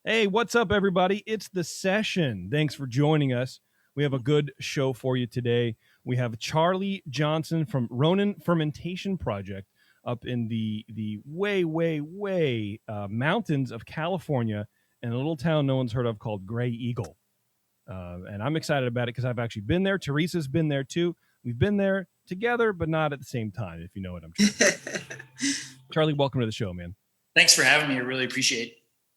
Hey, what's up, everybody? It's The Session. Thanks for joining us. We have a good show for you today. We have Charlie Johnson from Ronin Fermentation Project up in the way mountains of California in a little town no one's heard of called Gray Eagle. And I'm excited about it because I've actually been there. Teresa's been there too. We've been there together, but not at the same time, if you know what I'm trying to say. Charlie, welcome to the show, man. Thanks for having me. I really appreciate it.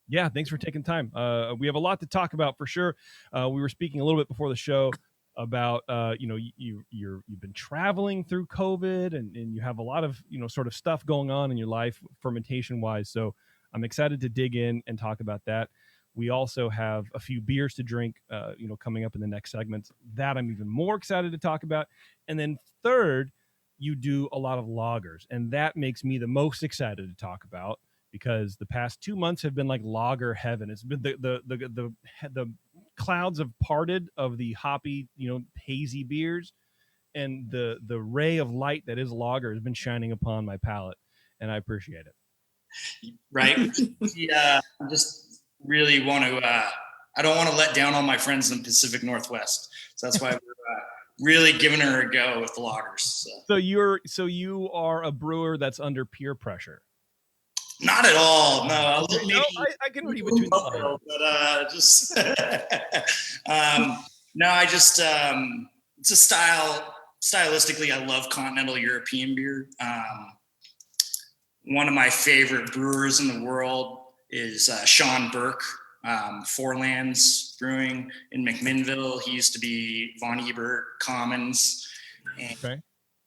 Yeah, thanks for taking time. We have a lot to talk about for sure. We were speaking a little bit before the show about you've been traveling through COVID and you have a lot of sort of stuff going on in your life fermentation wise. So I'm excited to dig in and talk about that. We also have a few beers to drink, coming up in the next segments that I'm even more excited to talk about. And then third, you do a lot of lagers, and that makes me the most excited to talk about, because the past 2 months have been like lager heaven. It's been the clouds have parted of the hoppy, hazy beers, and the ray of light that is lager has been shining upon my palate, and I appreciate it. Right. I just really want to, I don't want to let down all my friends in the Pacific Northwest. So that's why we're really giving her a go with the lagers. So you are a brewer that's under peer pressure. Not at all. No, I can read between the lines. But just no, I just it's a style. Stylistically, I love continental European beer. One of my favorite brewers in the world is Sean Burke, Fourlands Brewing in McMinnville. He used to be Von Ebert Commons. And okay.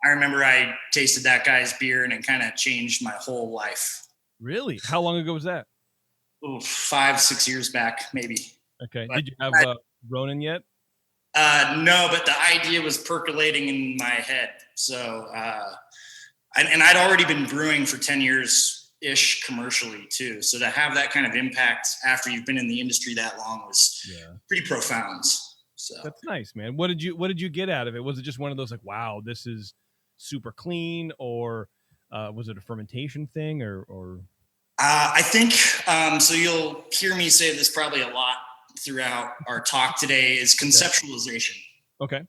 I remember I tasted that guy's beer and it kind of changed my whole life. Really? How long ago was that? 5-6 years back, maybe. Okay. Did you have Ronin yet? No, but the idea was percolating in my head. So, and I'd already been brewing for 10 years-ish commercially too. So to have that kind of impact after you've been in the industry that long was pretty profound. So that's nice, man. What did you get out of it? Was it just one of those like, wow, this is super clean, or was it a fermentation thing, or? I think so. You'll hear me say this probably a lot throughout our talk today. Is conceptualization. Okay.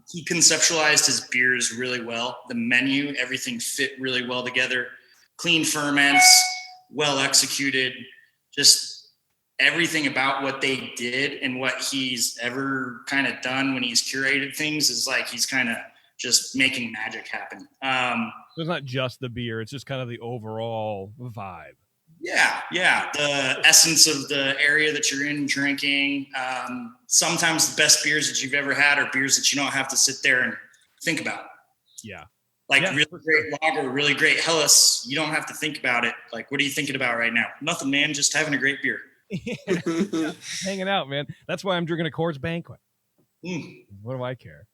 He conceptualized his beers really well. The menu, everything fit really well together. Clean ferments, well executed. Just everything about what they did and what he's ever kind of done when he's curated things is like he's kind of just making magic happen. So it's not just the beer; it's just kind of the overall vibe. Yeah. The essence of the area that you're in drinking. Sometimes the best beers that you've ever had are beers that you don't have to sit there and think about. Yeah. Really great lager, really great Helles. You don't have to think about it. Like, what are you thinking about right now? Nothing, man. Just having a great beer. Hanging out, man. That's why I'm drinking a Coors Banquet. What do I care?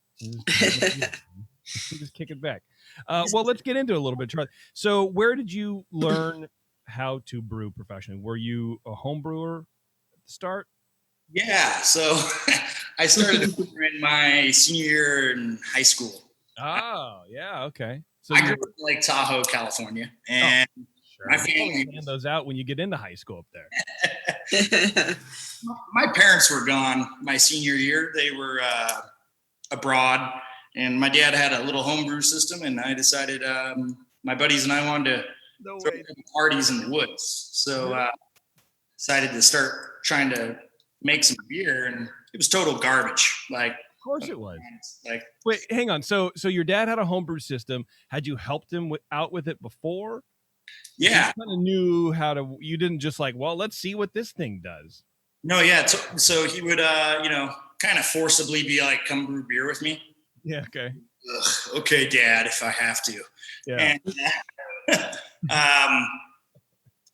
Just kick it back. Well, let's get into it a little bit, Charlie. So where did you learn how to brew professionally? Were you a home brewer at the start? Yeah. So I started in my senior year in high school. Oh, yeah. Okay. So I grew up in Lake Tahoe, California. And my family hand those out when you get into high school up there. My parents were gone my senior year. They were abroad. And my dad had a little homebrew system, and I decided my buddies and I wanted to throw parties in the woods. So decided to start trying to make some beer, and it was total garbage. Like, of course it was. Like, wait, hang on. So your dad had a homebrew system. Had you helped him out with it before? Yeah. You kind of knew how to. You didn't just like, well, let's see what this thing does. No, yeah. So he would, kind of forcibly be like, "Come brew beer with me." Yeah. Okay. Okay, Dad, if I have to. Yeah. And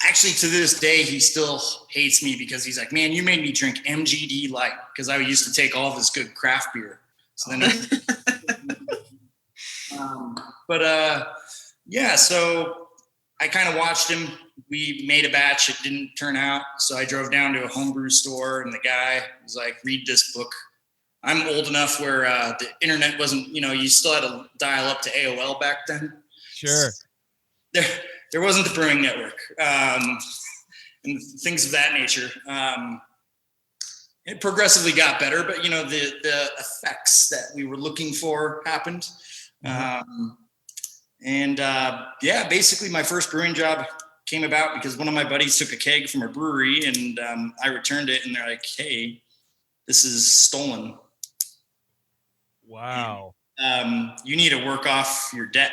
actually, to this day, he still hates me because he's like, "Man, you made me drink MGD Light," because I used to take all this good craft beer. So then, so I kind of watched him. We made a batch. It didn't turn out, so I drove down to a homebrew store, and the guy was like, "Read this book." I'm old enough where the internet wasn't, you still had to dial up to AOL back then. Sure. There wasn't the Brewing Network. and things of that nature. It progressively got better, but the effects that we were looking for happened. Basically my first brewing job came about because one of my buddies took a keg from a brewery, and I returned it, and they're like, "Hey, this is stolen. Wow. And, you need to work off your debt."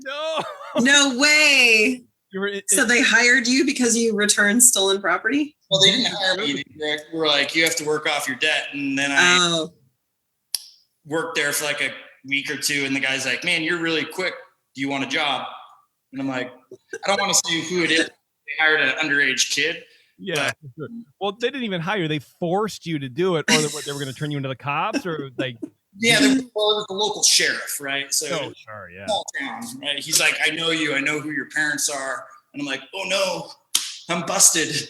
No way. So they hired you because you returned stolen property? Well, they didn't hire me. They were like, "You have to work off your debt." And then I worked there for like a week or two, and the guy's like, "Man, you're really quick. Do you want a job?" And I'm like, "I don't want to say who it is." They hired an underage kid. Yeah. Sure. Well, they didn't even hire you. They forced you to do it, or they were going to turn you into the cops, or like. Yeah, it was the local sheriff, right? So, sure, yeah. Small town, right? He's like, "I know you. I know who your parents are." And I'm like, "Oh no, I'm busted."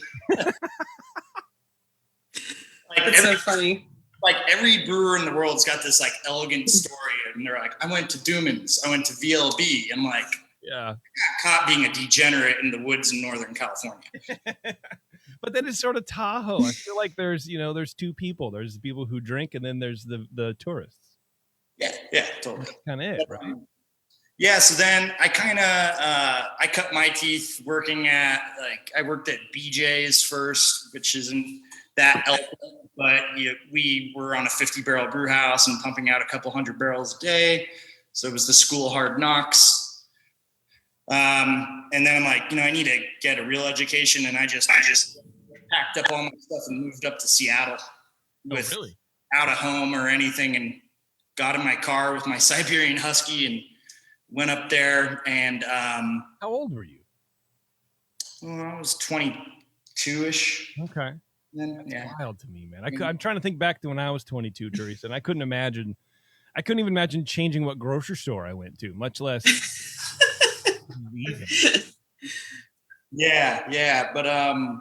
That's so funny. Like every brewer in the world's got this like elegant story, and they're like, "I went to Duman's, I went to VLB." I'm like, yeah, I got caught being a degenerate in the woods in Northern California. But then it's sort of Tahoe. I feel like there's two people. There's the people who drink, and then there's the tourists. Yeah, totally. That's kind of it, right? Yeah. So then I I cut my teeth working at I worked at BJ's first, which isn't that elegant, but we were on a 50-barrel brew house and pumping out a couple hundred barrels a day. So it was the school of hard knocks. And then I'm like, I need to get a real education, and I just packed up all my stuff and moved up to Seattle without a home or anything, and got in my car with my Siberian Husky and went up there. And how old were you? Well, I was 22-ish. Okay. Then, That's wild to me, man. I'm trying to think back to when I was 22, Teresa, and I couldn't even imagine changing what grocery store I went to, much less leaving. Yeah. But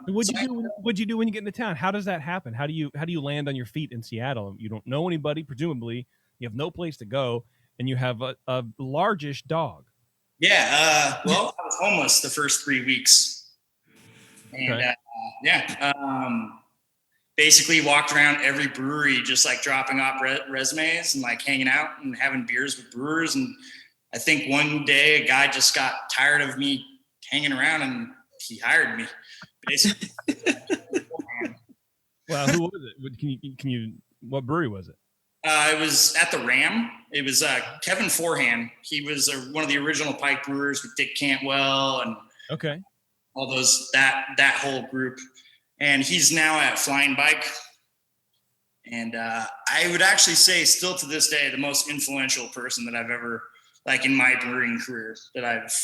what'd you do when you get into town? How does that happen? How do you land on your feet in Seattle? You don't know anybody, presumably. You have no place to go, and you have a largish dog. Yeah. Well, I was homeless the first 3 weeks, and basically walked around every brewery, just like dropping off resumes and like hanging out and having beers with brewers. And I think one day a guy just got tired of me hanging around, and he hired me. Basically. Well, who was it? Can you? What brewery was it? It was at the Ram. It was Kevin Forehand. He was one of the original Pike brewers with Dick Cantwell and all those that whole group. And he's now at Flying Bike. And I would actually say, still to this day, the most influential person that I've ever, in my brewing career that I've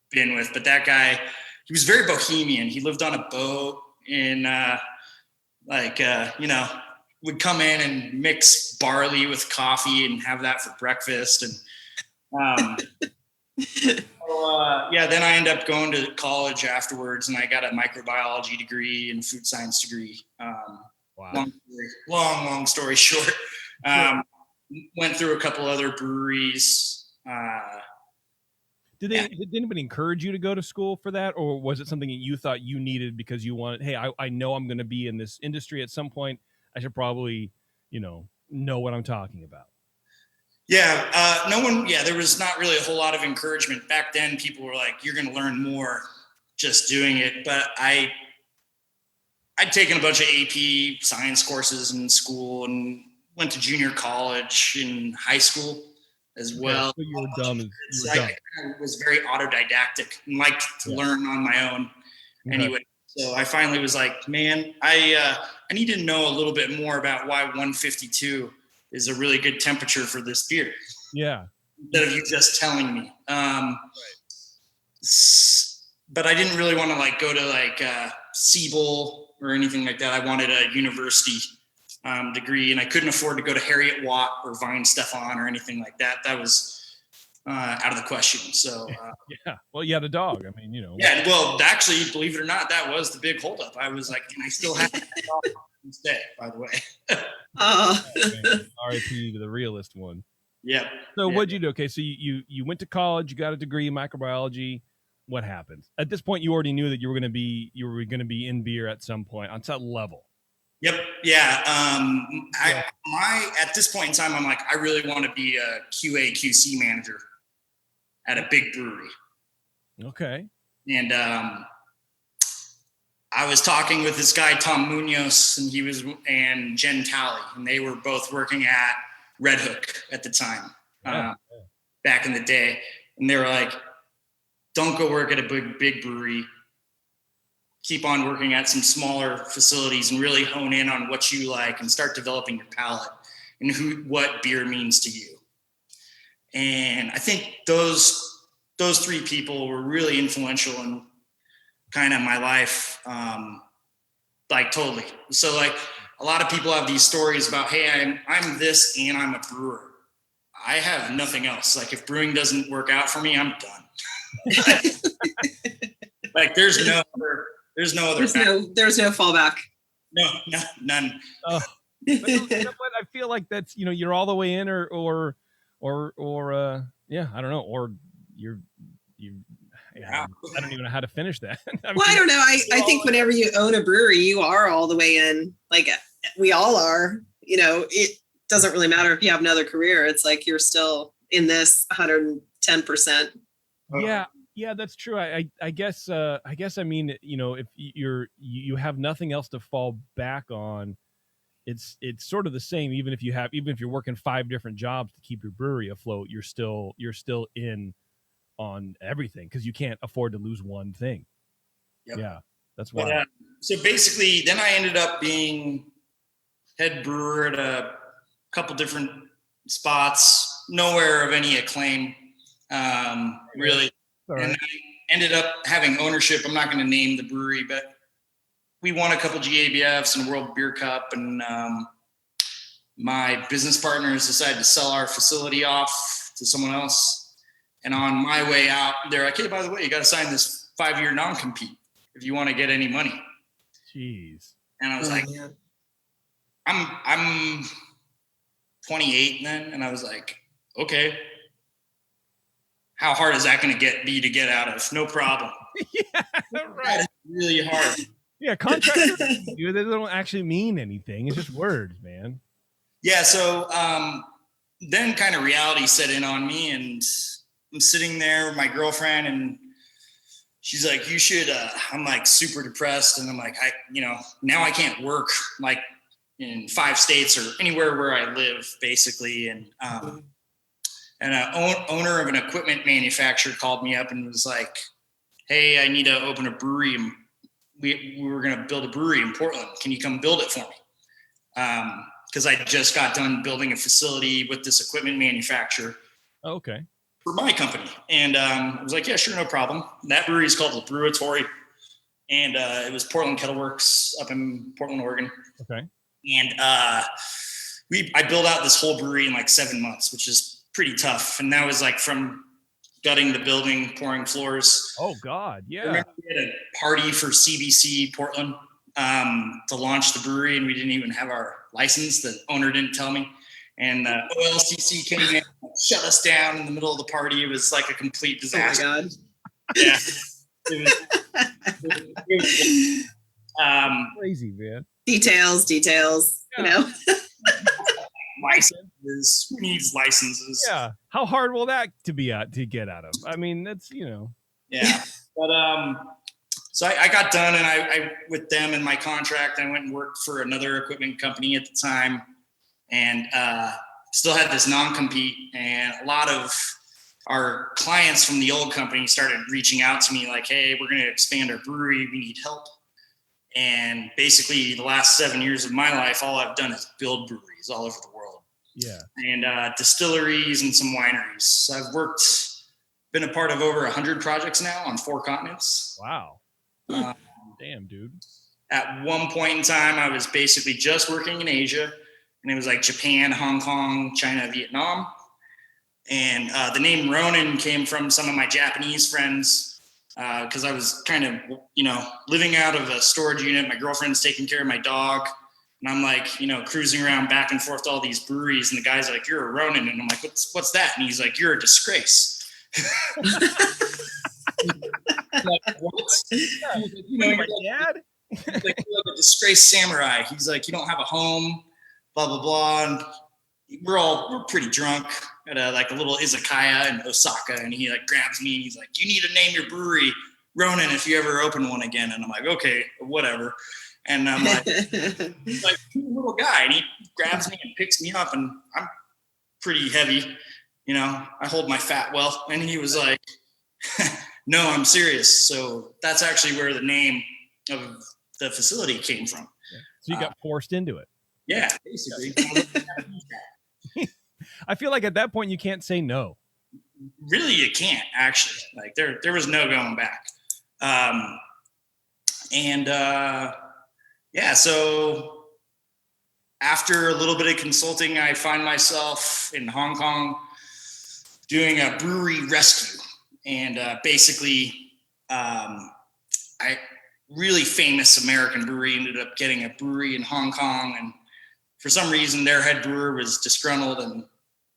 been with. But that guy, he was very bohemian. He lived on a boat and would come in and mix barley with coffee and have that for breakfast. And then I ended up going to college afterwards, and I got a microbiology degree and food science degree. Wow. Long story short. Went through a couple other breweries. Did anybody encourage you to go to school for that, or was it something that you thought you needed because you wanted, hey, I know I'm going to be in this industry at some point. I should probably, know what I'm talking about. Yeah. There was not really a whole lot of encouragement back then. People were like, you're going to learn more just doing it. But I'd taken a bunch of AP science courses in school and went to junior college and high school as well. So you were dumb. I was very autodidactic and liked to learn on my own anyway. So I finally was like, man, I need to know a little bit more about why 152 is a really good temperature for this beer. Yeah. Instead of you just telling me. But I didn't really want to go to Siebel or anything like that. I wanted a university degree, and I couldn't afford to go to Harriet Watt or Vine Stefan or anything like that. That was out of the question. So yeah. Well, you had a dog. I mean, Yeah. Well, actually, believe it or not, that was the big holdup. I was like, and I still have that dog to this day, by the way. R.I.P. to the realist one. Yeah. So what'd you do? Okay, so you went to college, you got a degree in microbiology. what happens? At this point, you already knew that you were going to be in beer at some point on some level. Yep. Yeah. At this point in time, I'm like, I really want to be a QA QC manager at a big brewery. Okay. And I was talking with this guy, Tom Munoz, and Jen Talley, and they were both working at Red Hook at the time, back in the day. And they were like, don't go work at a big brewery. Keep on working at some smaller facilities and really hone in on what you like and start developing your palate and what beer means to you. And I think those three people were really influential in kind of my life, like totally. So like a lot of people have these stories about, hey, I'm this and I'm a brewer. I have nothing else. Like if brewing doesn't work out for me, I'm done. Like there's no other fallback. No, none. But you know what? I feel like that's, you're all the way in or yeah, I don't know. Or I don't even know how to finish that. I don't know. I think whenever you own a brewery, you are all the way in. Like we all are, it doesn't really matter if you have another career. It's like you're still in this 110%. Yeah, that's true. I guess I mean, if you have nothing else to fall back on, it's sort of the same. Even if you're working 5 different jobs to keep your brewery afloat, you're still in on everything because you can't afford to lose one thing. Yep. Yeah, that's why. But, so basically, then I ended up being head brewer at a couple different spots, nowhere of any acclaim, really. Right. And I ended up having ownership. I'm not going to name the brewery, but we won a couple GABFs and a World Beer Cup. And my business partners decided to sell our facility off to someone else. And on my way out, they're like, hey, by the way, you got to sign this 5-year non-compete if you want to get any money. Jeez. And I was like, man. I'm 28 then. And I was like, okay. How hard is that going to be to get out of? No problem. Yeah, right. That is really hard. Yeah, contractors, they don't actually mean anything. It's just words, man. Yeah, so then kind of reality set in on me, and I'm sitting there with my girlfriend, and she's like, you should, I'm like super depressed, and I'm like, now I can't work like in 5 states or anywhere where I live, basically, and an owner of an equipment manufacturer called me up and was like, hey, I need to open a brewery. We were going to build a brewery in Portland. Can you come build it for me? Because I just got done building a facility with this equipment manufacturer. Oh, okay. For my company. And I was like, yeah, sure, no problem. And that brewery is called the Brewatory. And it was Portland Kettle Works up in Portland, Oregon. Okay. And I built out this whole brewery in like 7 months, which is pretty tough. And that was like from gutting the building, pouring floors. Oh God. Yeah. I remember we had a party for CBC Portland to launch the brewery, and we didn't even have our license. The owner didn't tell me. And OLCC came in and shut us down in the middle of the party. It was like a complete disaster. Oh my God. Yeah. It was crazy, man. Details, yeah. Licenses. Who needs licenses? Yeah. How hard will that to get out of? I mean, that's, Yeah. But so I got done, and I with them in my contract, I went and worked for another equipment company at the time, and still had this non-compete. And a lot of our clients from the old company started reaching out to me like, hey, we're going to expand our brewery. We need help. And basically the last 7 years of my life, all I've done is build breweries all over the world. Yeah. And distilleries and some wineries. So I've been a part of over 100 projects now on 4 continents. Wow. Damn, dude. At one point in time, I was basically just working in Asia, and it was like Japan, Hong Kong, China, Vietnam. And the name Ronin came from some of my Japanese friends, because I was kind of, living out of a storage unit. My girlfriend's taking care of my dog. And I'm like, cruising around back and forth to all these breweries. And the guy's like, you're a Ronin. And I'm like, what's that? And he's like, you're a disgrace. like, what? Yeah. You know, My dad? he's like, you're like a disgraced samurai. He's like, you don't have a home, blah, blah, blah. And we're pretty drunk at a little izakaya in Osaka. And he like grabs me and he's like, you need to name your brewery Ronin if you ever open one again. And I'm like, okay, whatever. And I'm like, he's like a little guy, and he grabs me and picks me up, and I'm pretty heavy, you know, I hold my fat well. And he was like, no, I'm serious. So that's actually where the name of the facility came from. Yeah. So you got forced into it. Yeah, basically. I feel like at that point you can't say no. Really, you can't, actually. Like there was no going back. Yeah, so after a little bit of consulting, I find myself in Hong Kong doing a brewery rescue. And basically, really famous American brewery ended up getting a brewery in Hong Kong. And for some reason, their head brewer was disgruntled and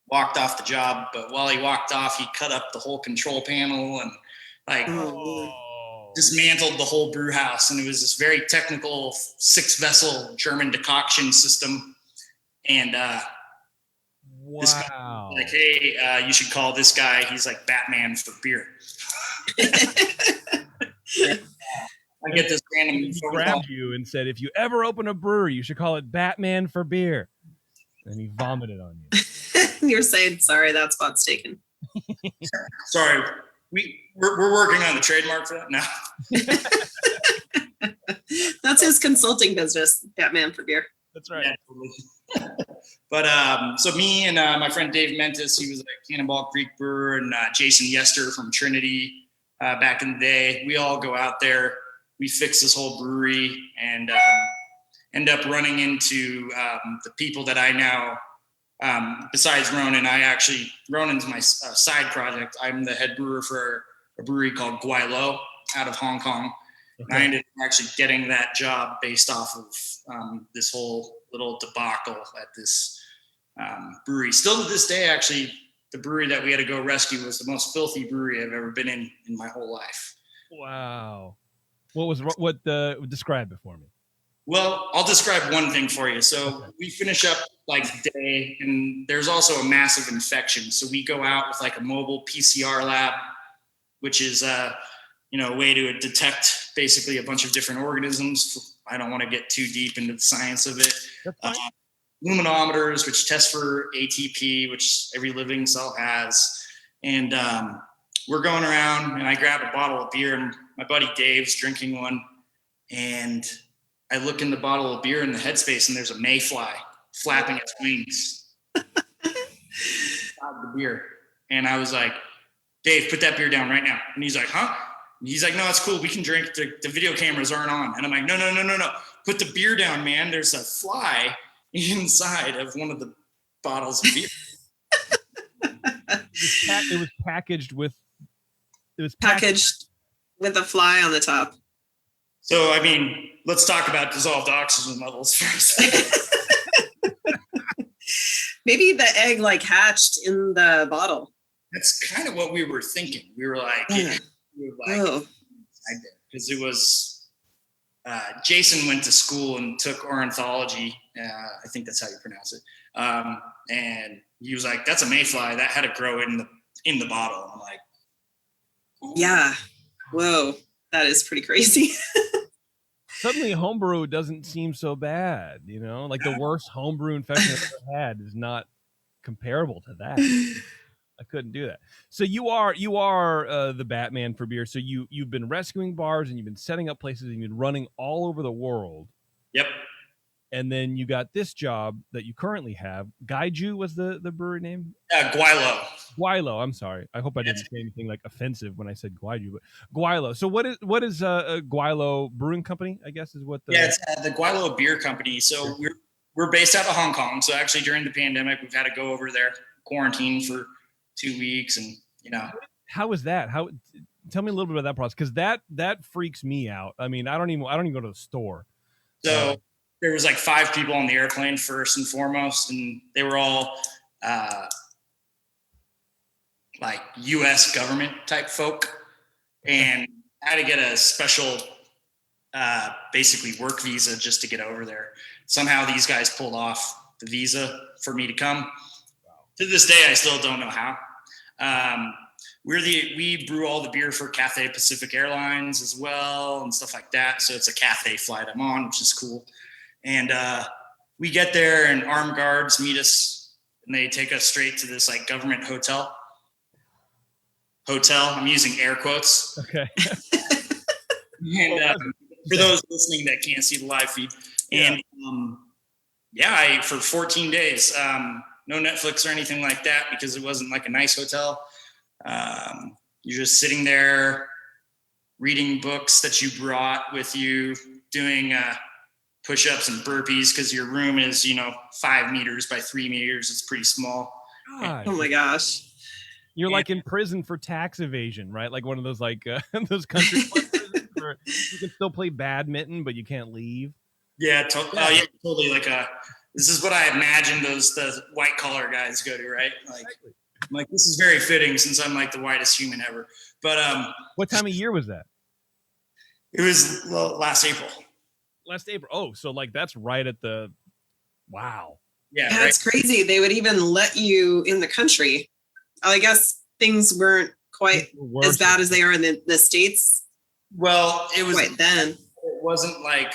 walked off the job. But while he walked off, he cut up the whole control panel and dismantled the whole brew house. And it was this very technical 6-vessel German decoction system. And this guy was like, hey, you should call this guy. He's like Batman for beer. I get this random. He grabbed you and said, if you ever open a brewery, you should call it Batman for beer. And he vomited on you. You're saying, sorry, that spot's taken. Sorry. We're working on the trademark for that now. That's his consulting business, Batman for beer. That's right. Yeah, totally. But so me and my friend Dave Mentis, he was a Cannonball Creek brewer, and Jason Yester from Trinity back in the day. We all go out there. We fix this whole brewery and end up running into the people that I now, besides Ronin, Ronin's my side project. I'm the head brewer for a brewery called Guaylo out of Hong Kong. Okay. And I ended up actually getting that job based off of this whole little debacle at this brewery. Still to this day, actually, the brewery that we had to go rescue was the most filthy brewery I've ever been in my whole life. Wow. Describe it for me. Well, I'll describe one thing for you. So we finish up like the day, and there's also a massive infection. So we go out with like a mobile PCR lab, which is a way to detect basically a bunch of different organisms. I don't want to get too deep into the science of it. Luminometers, which test for ATP, which every living cell has. And we're going around, and I grab a bottle of beer, and my buddy Dave's drinking one. And I look in the bottle of beer in the headspace, and there's a mayfly flapping its wings out of the beer. And I was like, Dave, put that beer down right now. And he's like, huh? And he's like, no, it's cool. We can drink. The video cameras aren't on. And I'm like, no. Put the beer down, man. There's a fly inside of one of the bottles of beer. It was packaged with a fly on the top. So, I mean, let's talk about dissolved oxygen levels for a second. Maybe the egg like in the bottle. That's kind of what we were thinking. We were like, because it was Jason went to school and took ornithology. I think that's how you pronounce it. And he was like, that's a mayfly that had to grow in the bottle. And I'm like, ooh. Yeah. Whoa. That is pretty crazy. Suddenly homebrew doesn't seem so bad, like the worst homebrew infection I've ever had is not comparable to that. I couldn't do that. So you are the Batman for beer. So you've been rescuing bars, and you've been setting up places, and you've been running all over the world. Yep. And then you got this job that you currently have. Gaiju was the brewery name? Guaylo. I'm sorry. I hope I didn't say anything like offensive when I said Gaiju, but Guaylo. So what is a Guaylo Brewing Company, I guess is what the... Yeah, it's the Guaylo Beer Company. So we're based out of Hong Kong. So actually during the pandemic, we've had to go over there, quarantine for 2 weeks, and How is that? Tell me a little bit about that process, because that freaks me out. I mean, I don't even go to the store. So there was like 5 people on the airplane first and foremost, and they were all like U.S. government type folk. And I had to get a special, basically work visa just to get over there. Somehow these guys pulled off the visa for me to come. Wow. To this day, I still don't know how. We brew all the beer for Cathay Pacific Airlines as well and stuff like that. So it's a Cathay flight I'm on, which is cool. And we get there and armed guards meet us and they take us straight to this like government hotel. I'm using air quotes. Okay. And for those listening that can't see the live feed, and for 14 days, no Netflix or anything like that because it wasn't like a nice hotel. You're just sitting there reading books that you brought with you, doing push-ups and burpees because your room is 5 meters by 3 meters. It's pretty small. God. Oh my gosh. You're like in prison for tax evasion, right? Like one of those those country prisons where you can still play badminton, but you can't leave. Yeah, totally. Like this is what I imagine the white collar guys go to, right? Like, exactly. I'm like, this is very fitting since I'm like the whitest human ever. But what time of year was that? It was last April. Last April. Oh, so like that's right at the wow. Yeah, that's right. Crazy. They would even let you in the country. I guess things weren't quite as bad as they are in the States. Well, it was quite then. It wasn't like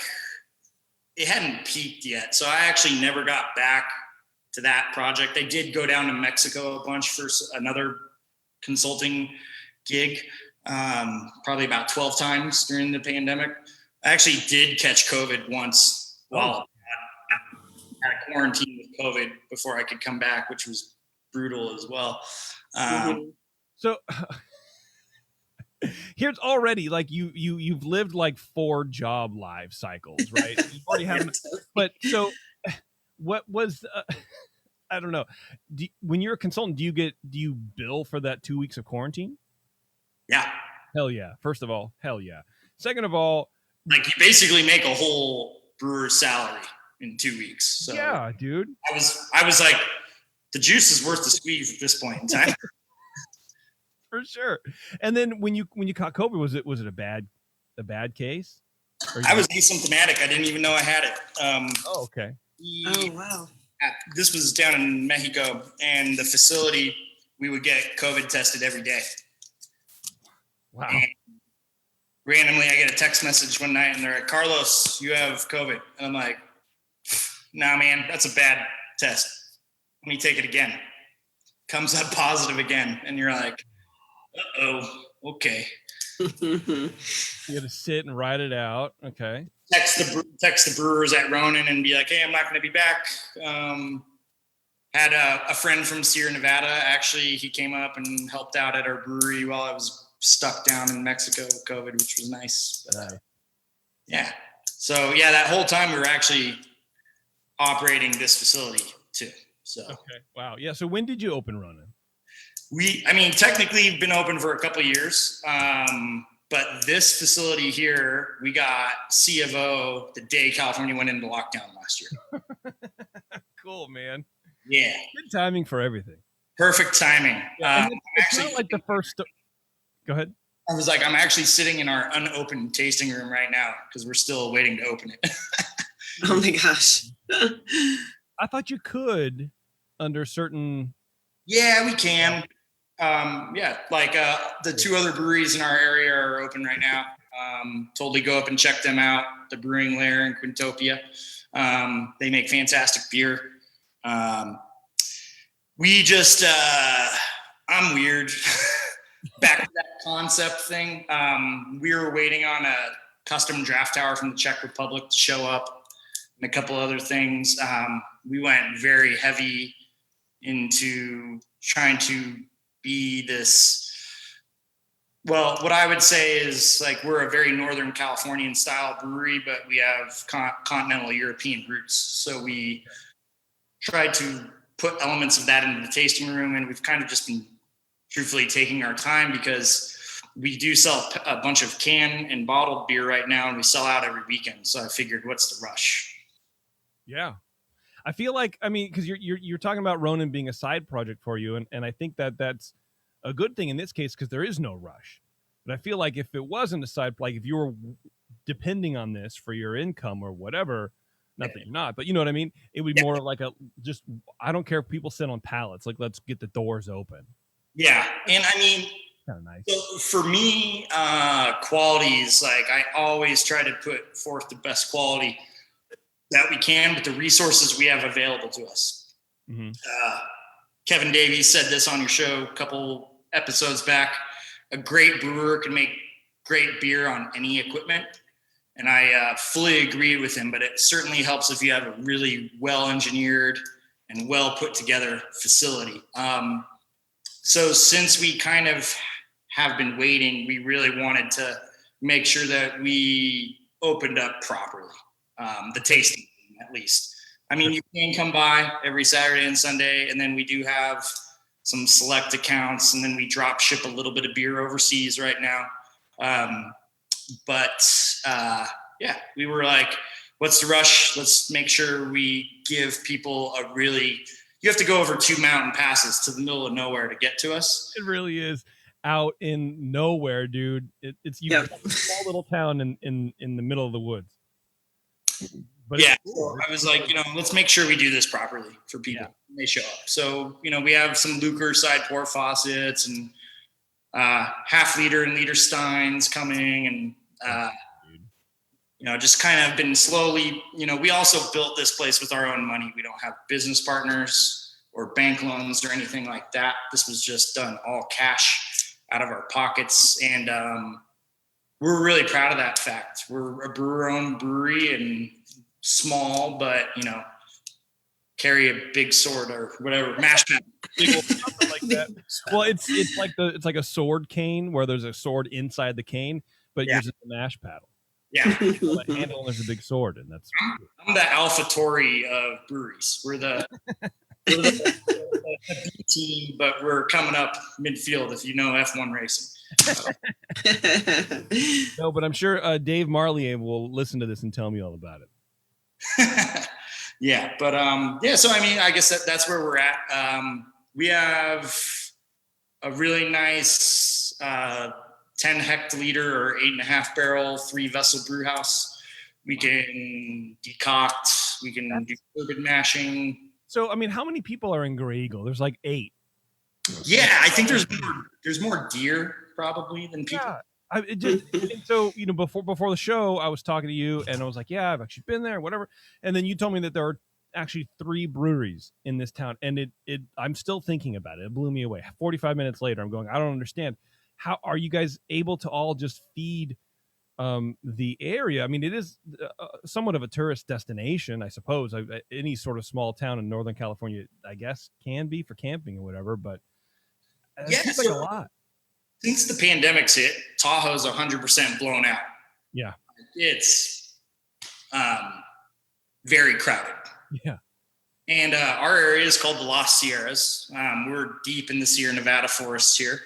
it hadn't peaked yet. So I actually never got back to that project. I did go down to Mexico a bunch for another consulting gig, probably about 12 times during the pandemic. I actually did catch COVID once while I had a quarantine with COVID before I could come back, which was brutal as well. So here's already like you've lived like 4 job life cycles, right? You already have, but so what was I don't know. When you're a consultant, do you bill for that 2 weeks of quarantine? Yeah. Hell yeah. First of all, hell yeah. Second of all, like you basically make a whole brewer's salary in 2 weeks. So yeah, dude. I was like, the juice is worth the squeeze at this point in time. For sure. And then when you caught COVID, was it a bad case? I was asymptomatic. I didn't even know I had it. Oh, okay. Oh, wow. This was down in Mexico, and the facility, we would get COVID tested every day. Wow. And randomly, I get a text message one night, and they're like, Carlos, you have COVID. And I'm like, nah, man, that's a bad test. Let me take it again. Comes up positive again. And you're like, uh-oh, okay. You had to sit and write it out. Okay. Text the brewers at Ronin and be like, hey, I'm not going to be back. Had a friend from Sierra Nevada. Actually, he came up and helped out at our brewery while I was stuck down in Mexico with COVID, which was nice. But, yeah. So, yeah, that whole time we were actually operating this facility too. So. Okay. Wow. Yeah. So when did you open Ronin? Technically we've been open for a couple of years. But this facility here, we got C of O the day California went into lockdown last year. Cool, man. Yeah. Good timing for everything. Perfect timing. Yeah, it's not like the first. Go ahead. I was like, I'm actually sitting in our unopened tasting room right now because we're still waiting to open it. Oh my gosh. I thought you could under certain. Yeah, we can. The 2 other breweries in our area are open right now. Totally go up and check them out. The Brewing Lair and Quintopia. They make fantastic beer. I'm weird. Back to that concept thing. We were waiting on a custom draft tower from the Czech Republic to show up and a couple other things. We went very heavy into trying to be this, well, what I would say is like we're a very Northern Californian style brewery, but we have continental European roots. So we tried to put elements of that into the tasting room, and we've kind of just been truthfully taking our time because we do sell a bunch of canned and bottled beer right now, and we sell out every weekend. So I figured, what's the rush? Yeah. I feel like, because you're talking about Ronin being a side project for you, and I think that's a good thing in this case because there is no rush. But I feel like if it wasn't a side, like if you were depending on this for your income or whatever, not that you're not, but you know what I mean? It would be more like I don't care if people sit on pallets, like let's get the doors open. Yeah. And I mean, kind of nice. So for me, qualities, like I always try to put forth the best quality that we can with the resources we have available to us. Mm-hmm. Kevin Davies said this on your show a couple episodes back. A great brewer can make great beer on any equipment. And I fully agree with him, but it certainly helps if you have a really well-engineered and well put together facility. So since we kind of have been waiting, we really wanted to make sure that we opened up properly, the tasting at least. I mean, you can come by every Saturday and Sunday, and then we do have some select accounts, and then we drop ship a little bit of beer overseas right now. Yeah, we were like, what's the rush? Let's make sure we give people you have to go over 2 mountain passes to the middle of nowhere to get to us. It really is out in nowhere, dude. It's a small little town in the middle of the woods. But yeah, so I was like, let's make sure we do this properly for people when they show up. So, we have some Lucre side pour faucets and half liter and liter steins coming, and just kind of been slowly, we also built this place with our own money. We don't have business partners or bank loans or anything like that. This was just done all cash out of our pockets. And we're really proud of that fact. We're a brewer-owned brewery and small, but, carry a big sword or whatever, mash paddle. Something like that. Well, it's like a sword cane where there's a sword inside the cane, but yours is a mash paddle. Yeah. The handle, there's a big sword, and that's. I'm the Alpha Tori of breweries. We're the B team, but we're coming up midfield if you know F1 racing. No, but I'm sure Dave Marley will listen to this and tell me all about it. Yeah, but so I mean, I guess that's where we're at. We have a really nice 10 hectoliter or 8.5 barrel 3-vessel brew house. We can decoct, we can do bourbon mashing. So, I mean, how many people are in Grey Eagle? There's like 8. Yeah, I think there's more deer probably than people. Yeah. So, before the show, I was talking to you and I was like, yeah, I've actually been there, whatever. And then you told me that there are actually 3 breweries in this town. And I'm still thinking about it. It blew me away. 45 minutes later, I'm going, I don't understand. How are you guys able to all just feed the area? I mean, it is somewhat of a tourist destination, I suppose. Any sort of small town in Northern California, I guess, can be for camping or whatever, but it seems like a lot. Since the pandemic's hit, Tahoe's 100% blown out. Yeah. It's very crowded. Yeah. And our area is called the Lost Sierras. We're deep in the Sierra Nevada forests here.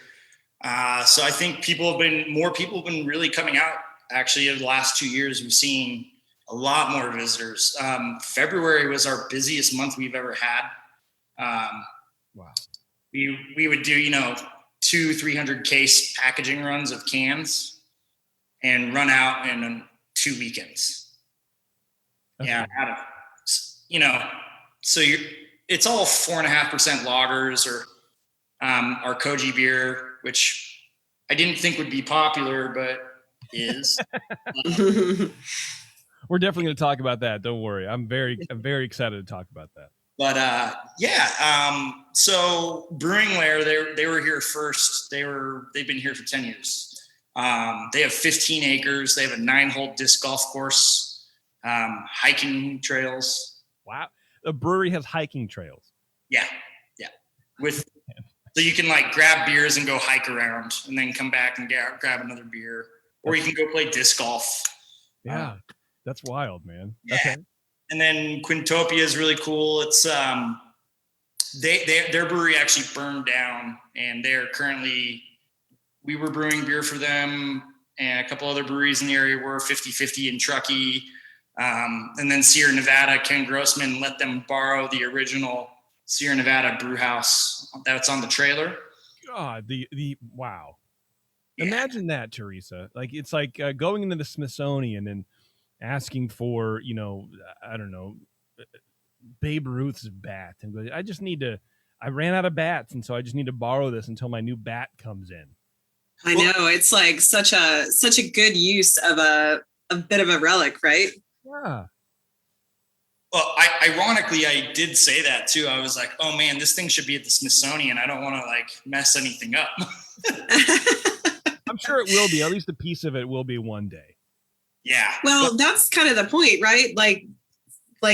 So I think more people have been really coming out. Actually, over the last 2 years, we've seen a lot more visitors. February was our busiest month we've ever had. Wow. We would do, 200-300 case packaging runs of cans and run out in 2 weekends. Okay. Yeah. So it's all 4.5% lagers or our Koji beer, which I didn't think would be popular, but is. We're definitely going to talk about that. Don't worry. I'm very excited to talk about that. But so Brewing Lair, they were here first. They've been here for 10 years. They have 15 acres. They have a 9-hole disc golf course, hiking trails. Wow. The brewery has hiking trails. Yeah. So you can grab beers and go hike around and then come back and grab another beer, or you can go play disc golf. Yeah. That's wild, man. Yeah. Okay. And then Quintopia is really cool. It's their brewery actually burned down, and we were brewing beer for them, and a couple other breweries in the area were 50-50 in Truckee. And then Sierra Nevada, Ken Grossman let them borrow the original Sierra Nevada brew house that's on the trailer. God, wow. Yeah. Imagine that, Teresa. Like it's like going into the Smithsonian and asking for, you know, I don't know, Babe Ruth's bat, and go, I ran out of bats, and so I just need to borrow this until my new bat comes in. I know, it's like such a good use of a bit of a relic, right? Yeah. Well, ironically, I did say that too. I was like, oh man, this thing should be at the Smithsonian. I don't want to like mess anything up. I'm sure it will be. At least a piece of it will be one day. Yeah. Well, that's kind of the point, right? Like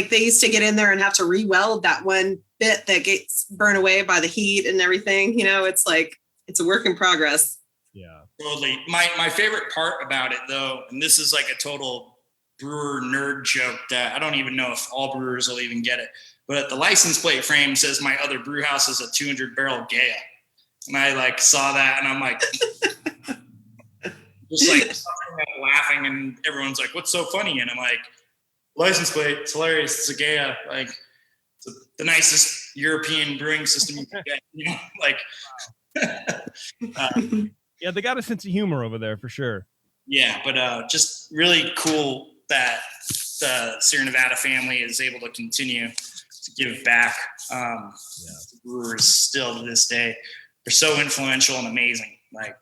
they used to get in there and have to re-weld that one bit that gets burned away by the heat and everything. You know, it's like, it's a work in progress. Yeah. Totally. My favorite part about it though, and this is like a total brewer nerd joke that I don't even know if all brewers will even get it, but the license plate frame says my other brew house is a 200 barrel Gaia. And I like saw that and I'm like, just like laughing, and everyone's like, what's so funny? And I'm like, license plate, it's hilarious. It's a Gaia. Like, it's the nicest European brewing system you can get, you know, like. Yeah, they got a sense of humor over there for sure. Yeah, but just really cool that the Sierra Nevada family is able to continue to give back to brewers still to this day. They're so influential and amazing. Like,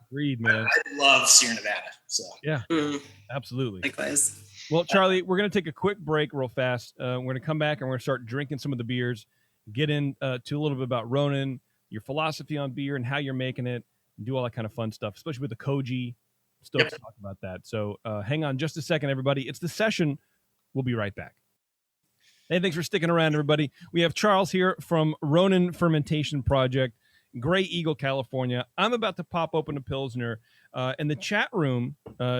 Agreed, man. I love Sierra Nevada. So yeah, absolutely. Likewise. Well, Charlie, we're going to take a quick break real fast. We're going to come back and we're going to start drinking some of the beers, get into a little bit about Ronin, your philosophy on beer and how you're making it, and do all that kind of fun stuff, especially with the Koji. Stoked to talk about that. So hang on just a second, everybody. It's The Session. We'll be right back. Hey, thanks for sticking around, everybody. We have Charles here from Ronin Fermentation Project, Gray Eagle, California. I'm about to pop open a Pilsner. In the chat room,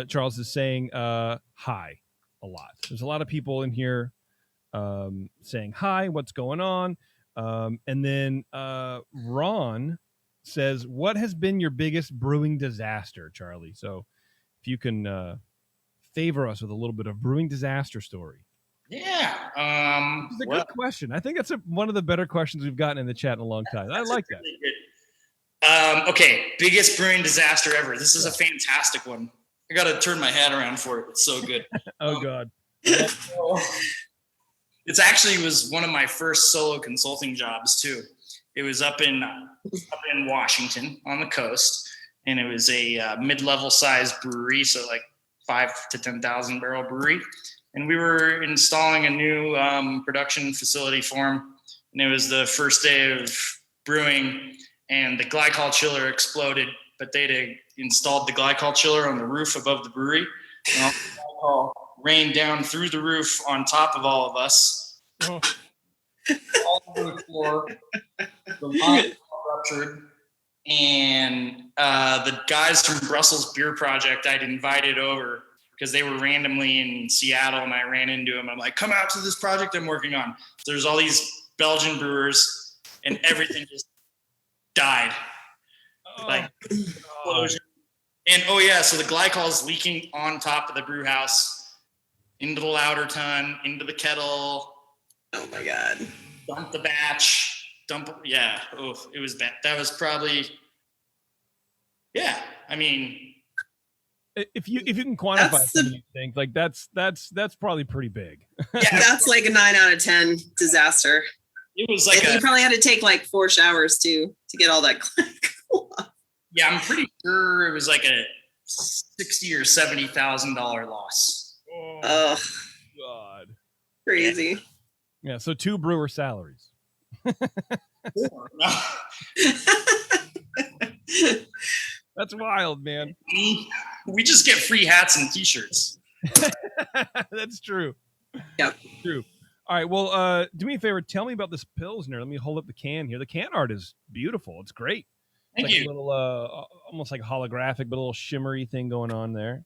Charles is saying hi a lot. There's a lot of people in here saying hi, what's going on? And then Ron says, what has been your biggest brewing disaster, Charlie? So if you can favor us with a little bit of brewing disaster story. Yeah. It's a good question. I think that's one of the better questions we've gotten in the chat in a long time. I like that. Really good. Okay. Biggest brewing disaster ever. This is a fantastic one. I got to turn my hat around for it. It's so good. Oh, God. It's actually was one of my first solo consulting jobs too. It was up in Washington on the coast, and it was a mid-level size brewery, so like 5 to 10,000 barrel brewery. And we were installing a new production facility for them, and it was the first day of brewing, and the glycol chiller exploded, but they'd installed the glycol chiller on the roof above the brewery. And all the glycol rained down through the roof on top of all of us, all over the floor. The line ruptured, and the guys from Brussels Beer Project I'd invited over because they were randomly in Seattle, and I ran into them. I'm like, come out to this project I'm working on. So there's all these Belgian brewers, and everything just died. Like explosion. And so the glycol is leaking on top of the brew house into the lauter tun, into the kettle. Oh my God. Dump the batch. Oh, it was bad. That was probably, I mean, if you can quantify some of these things, like that's probably pretty big. Yeah, that's like a 9 out of 10 disaster. It was like you probably had to take like 4 showers to get all that glycol off. Yeah, I'm pretty sure it was like a $60,000 or $70,000 loss. Oh God, crazy. Yeah, so 2 brewer salaries. 4. That's wild, man. We just get free hats and t-shirts. That's true. Yep. True. All right. Well, do me a favor. Tell me about this Pilsner. Let me hold up the can here. The can art is beautiful. It's great. Thank you. A little, almost like holographic, but a little shimmery thing going on there.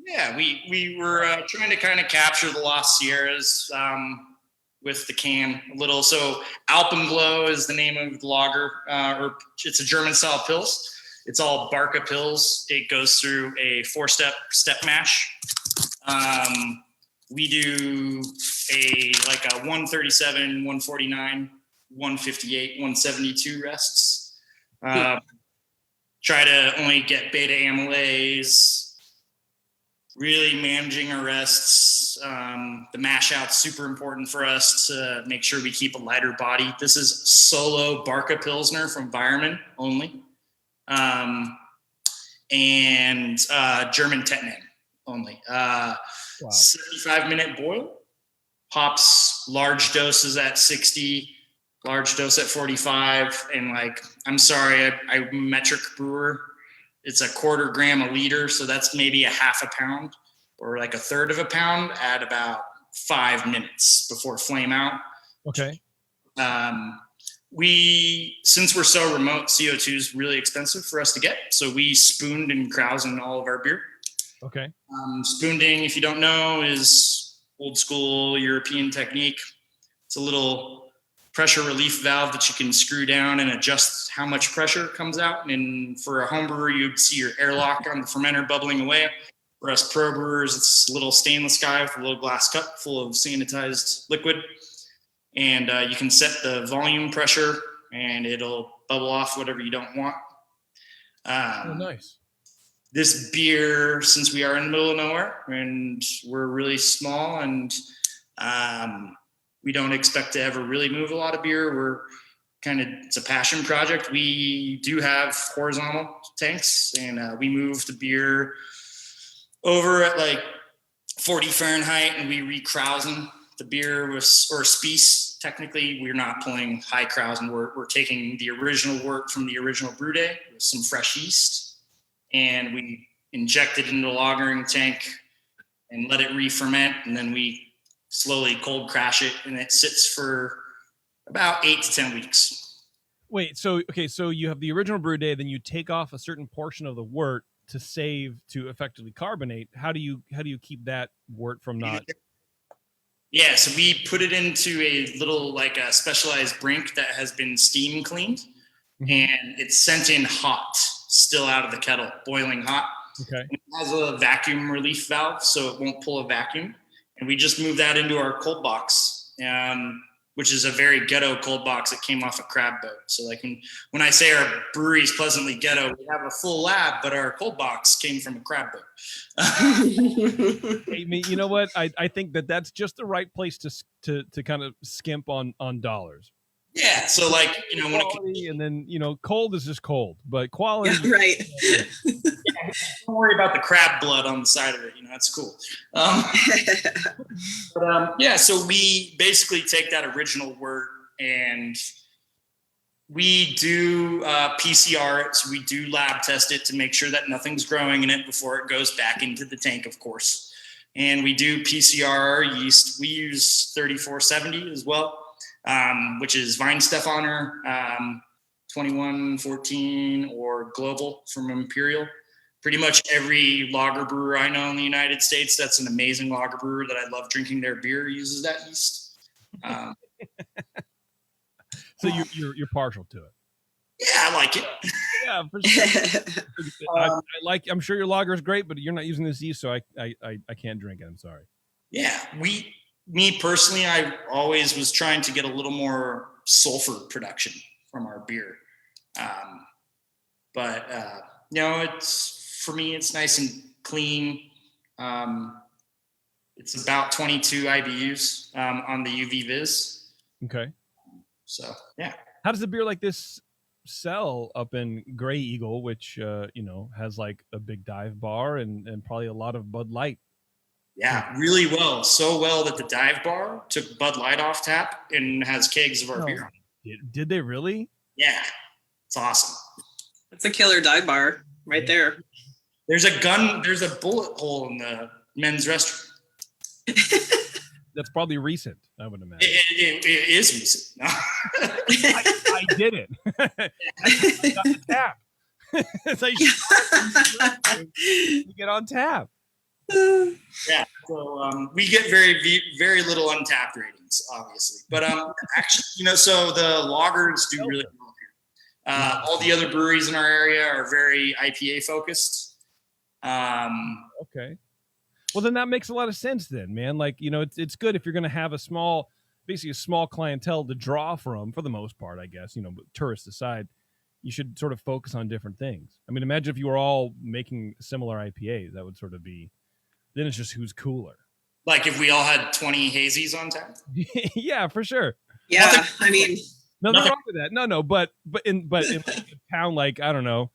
Yeah, we were trying to kind of capture the Lost Sierras with the can a little. So Alpenglow is the name of the lager, or it's a German style pils. It's all Barca pils. It goes through a 4-step mash. We do a 137, 149, 158, 172 rests. try to only get beta amylase, really managing our rests. The mash out's super important for us to make sure we keep a lighter body. This is solo Barca Pilsner from Weirmann only. And German Tettnang only. 75-minute boil. Hops, large doses at 60, large dose at 45. And like, I'm sorry, I'm a metric brewer. It's a 1/4 gram a liter. So that's maybe a 1/2 pound or like 1/3 of a pound at about 5 minutes before flame out. Okay. Since we're so remote, CO2 is really expensive for us to get. So we spooned and krausened all of our beer. Okay. Spooning, if you don't know, is old school European technique. It's a little pressure relief valve that you can screw down and adjust how much pressure comes out. And for a home brewer, you'd see your airlock on the fermenter bubbling away. For us pro brewers, it's a little stainless guy with a little glass cup full of sanitized liquid. And you can set the volume pressure and it'll bubble off whatever you don't want. Oh, nice. This beer, since we are in the middle of nowhere and we're really small and we don't expect to ever really move a lot of beer, it's a passion project. We do have horizontal tanks and we move the beer over at like 40 Fahrenheit and we re-krausen the beer or Spice. Technically, we're not pulling high krausen. We're taking the original wort from the original brew day with some fresh yeast. And we inject it into the lagering tank and let it re-ferment. And then we slowly cold crash it and it sits for about 8 to 10 weeks. Wait, so you have the original brew day, then you take off a certain portion of the wort to effectively carbonate. How do you keep that wort from not? Yeah, so we put it into a little like a specialized brink that has been steam cleaned, and it's sent in hot, still out of the kettle, boiling hot. Okay. And it has a vacuum relief valve, so it won't pull a vacuum. And we just move that into our cold box, which is a very ghetto cold box that came off a crab boat. So like when I say our brewery is pleasantly ghetto, we have a full lab, but our cold box came from a crab boat. Hey, you know what? I think that's just the right place to kind of skimp on dollars. Yeah. So like, quality, and then, cold is just cold, but quality. Yeah, right. Don't worry about the crab blood on the side of it. That's cool. So we basically take that original wort and we do PCR it. So we do lab test it to make sure that nothing's growing in it before it goes back into the tank, of course. And we do PCR our yeast. We use 3470 as well, which is Weihenstephaner, 2114 or Global from Imperial. Pretty much every lager brewer I know in the United States that's an amazing lager brewer that I love drinking their beer uses that yeast. So you're partial to it. Yeah, I like it. Yeah, for sure. I'm sure your lager is great, but you're not using this yeast, so I can't drink it. I'm sorry. Yeah, me personally, I always was trying to get a little more sulfur production from our beer. It's for me, it's nice and clean. It's about 22 IBUs on the UV Viz. Okay. So, yeah. How does a beer like this sell up in Grey Eagle, which, has like a big dive bar and probably a lot of Bud Light? Yeah, really well. So well that the dive bar took Bud Light off tap and has kegs of our beer on it. Did they really? Yeah. It's awesome. It's a killer dive bar right there. There's a bullet hole in the men's restroom. That's probably recent, I would imagine. It is recent. No. I did it. I got the tap. It's like you get on tap. Yeah, so we get very, very little untapped ratings, obviously. But actually, so the lagers do really well here. All the other breweries in our area are very IPA focused. Okay. Well, then that makes a lot of sense then, man. Like, it's good if you're going to have basically a small clientele to draw from, for the most part, I guess, but tourists aside, you should sort of focus on different things. I mean, imagine if you were all making similar IPAs, that would sort of be, then it's just who's cooler. Like if we all had 20 hazies on tap. Yeah, for sure. Yeah, I mean, nothing wrong with that. No, but in like a town like, I don't know,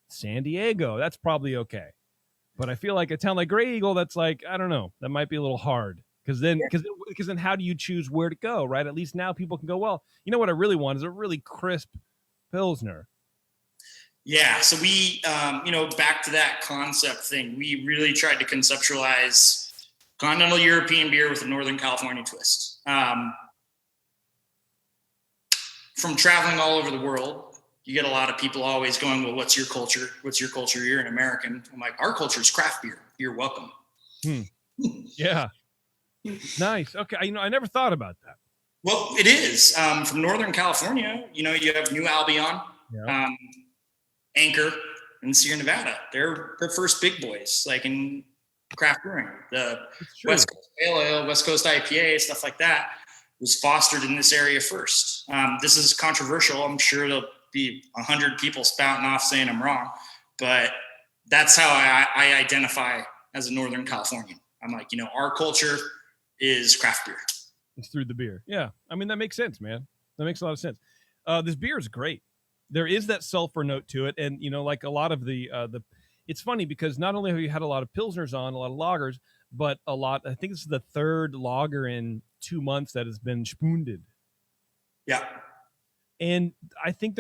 San Diego, that's probably okay. But I feel like a town like Grey Eagle, that's like, I don't know, that might be a little hard. Because then how do you choose where to go, right? At least now people can go, well, you know what I really want is a really crisp Pilsner. Yeah, so we, back to that concept thing, we really tried to conceptualize continental European beer with a Northern California twist. From traveling all over the world, you get a lot of people always going, well, what's your culture? What's your culture? You're an American. I'm like, our culture is craft beer. You're welcome. Yeah. Nice. Okay. I never thought about that. Well, it is. From Northern California, you have New Albion, Anchor, and Sierra Nevada. They're the first big boys, like in craft brewing. The West Coast Pale Ale, West Coast IPA, stuff like that was fostered in this area first. This is controversial. I'm sure there'll be 100 people spouting off saying I'm wrong, but that's how I identify as a Northern Californian. I'm like, our culture is craft beer. It's through the beer. Yeah. I mean, that makes sense, man. That makes a lot of sense. This beer is great. There is that sulfur note to it. And, like a lot of the it's funny because not only have you had a lot of Pilsners on, a lot of lagers, but I think this is the third lager in 2 months that has been spoonded. Yeah. And I think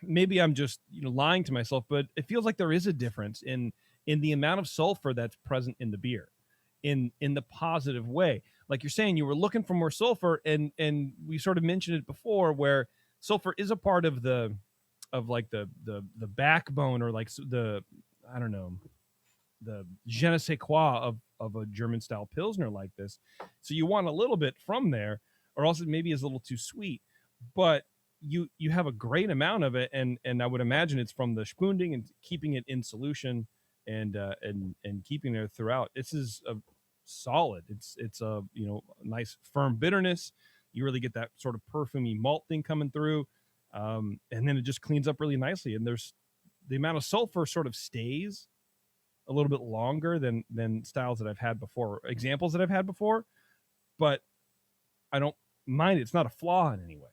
maybe I'm just, lying to myself, but it feels like there is a difference in the amount of sulfur that's present in the beer in the positive way. Like you're saying, you were looking for more sulfur and we sort of mentioned it before where sulfur is a part of the backbone or like the, I don't know, the je ne sais quoi of a German style Pilsner like this. So you want a little bit from there or else it maybe is a little too sweet, but you have a great amount of it. And I would imagine it's from the spoonding and keeping it in solution and keeping it throughout. This is a solid. It's a nice firm bitterness. You really get that sort of perfumey malt thing coming through, and then it just cleans up really nicely. And there's the amount of sulfur sort of stays a little bit longer than styles that I've had before, examples that I've had before, but I don't mind it. It's not a flaw in any way.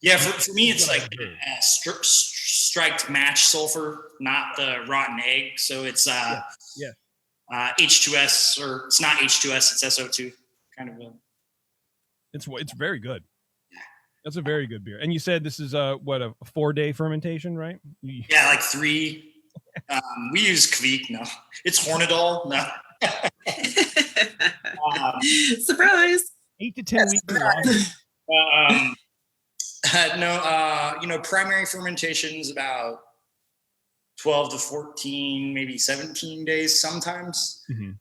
Yeah, for me, it's like striked match sulfur, not the rotten egg. So it's H2S, or it's not H2S, it's SO2 kind of a. It's very good. That's a very good beer. And you said this is a 4-day fermentation, right? Yeah, like 3. We use Kveik. No, it's Hornadol. No. Surprise. 8 to 10 weeks. Primary fermentation is about 12 to 14, maybe 17 days sometimes. Mm-hmm.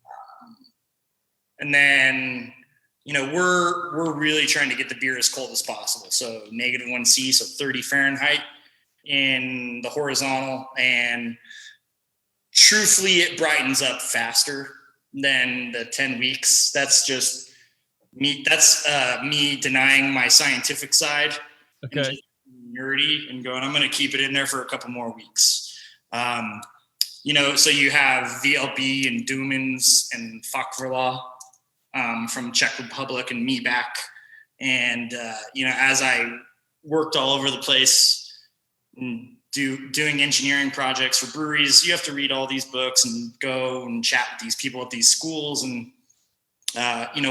And then, we're really trying to get the beer as cold as possible. So -1°C, so 30 Fahrenheit in the horizontal. And truthfully, it brightens up faster than the 10 weeks. That's just me. That's me denying my scientific side. Okay. And just nerdy and going, I'm going to keep it in there for a couple more weeks. So you have VLB and Dumans and Fakvrla from Czech Republic and me back. And, as I worked all over the place and doing engineering projects for breweries, you have to read all these books and go and chat with these people at these schools and,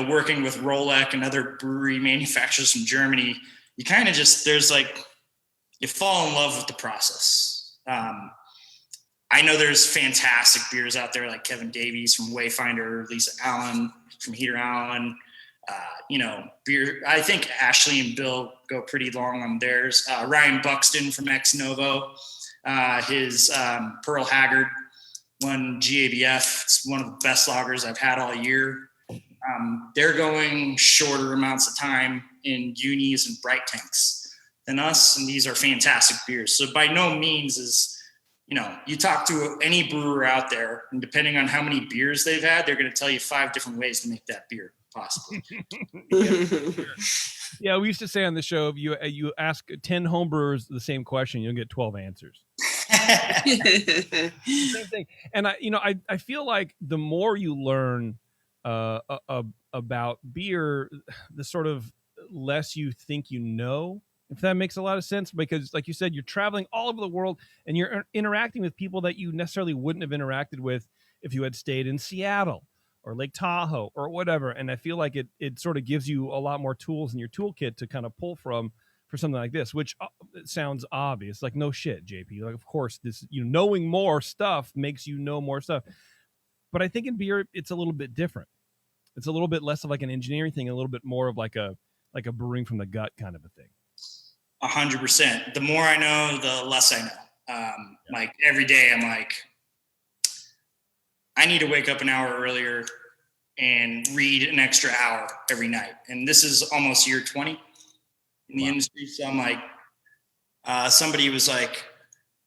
working with Rolec and other brewery manufacturers from Germany, you kind of just, you fall in love with the process. I know there's fantastic beers out there like Kevin Davies from Wayfinder, Lisa Allen from Heater Allen, beer. I think Ashley and Bill go pretty long on theirs. Ryan Buxton from Ex Novo, his Pearl Haggard won GABF. It's one of the best lagers I've had all year. They're going shorter amounts of time in unis and bright tanks than us, and these are fantastic beers. So by no means is, you talk to any brewer out there, and depending on how many beers they've had, they're going to tell you 5 different ways to make that beer possibly. Yeah, we used to say on the show, if you ask 10 homebrewers the same question, you'll get 12 answers. Same thing. And I feel like the more you learn about beer, the sort of less you think you know, if that makes a lot of sense, because like you said, you're traveling all over the world and you're interacting with people that you necessarily wouldn't have interacted with if you had stayed in Seattle or Lake Tahoe or whatever. And I feel like it sort of gives you a lot more tools in your toolkit to kind of pull from for something like this, which sounds obvious. Like, no shit, JP. Like, of course, this, knowing more stuff makes you know more stuff. But I think in beer, it's a little bit different. It's a little bit less of like an engineering thing, a little bit more of like a brewing from the gut kind of a thing. 100%. The more I know, the less I know. Like every day I'm like, I need to wake up an hour earlier and read an extra hour every night. And this is almost year 20 in the industry. So I'm like, somebody was like,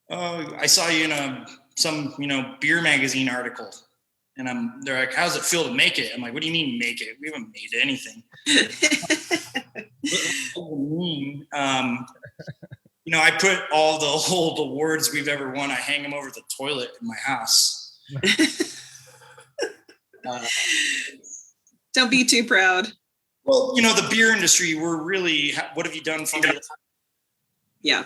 oh, I saw you in some beer magazine article. And they're like, how's it feel to make it? I'm like, what do you mean make it? We haven't made anything. I put all the old awards we've ever won. I hang them over the toilet in my house. Don't be too proud. Well, the beer industry, we're really, what have you done for me? Yeah.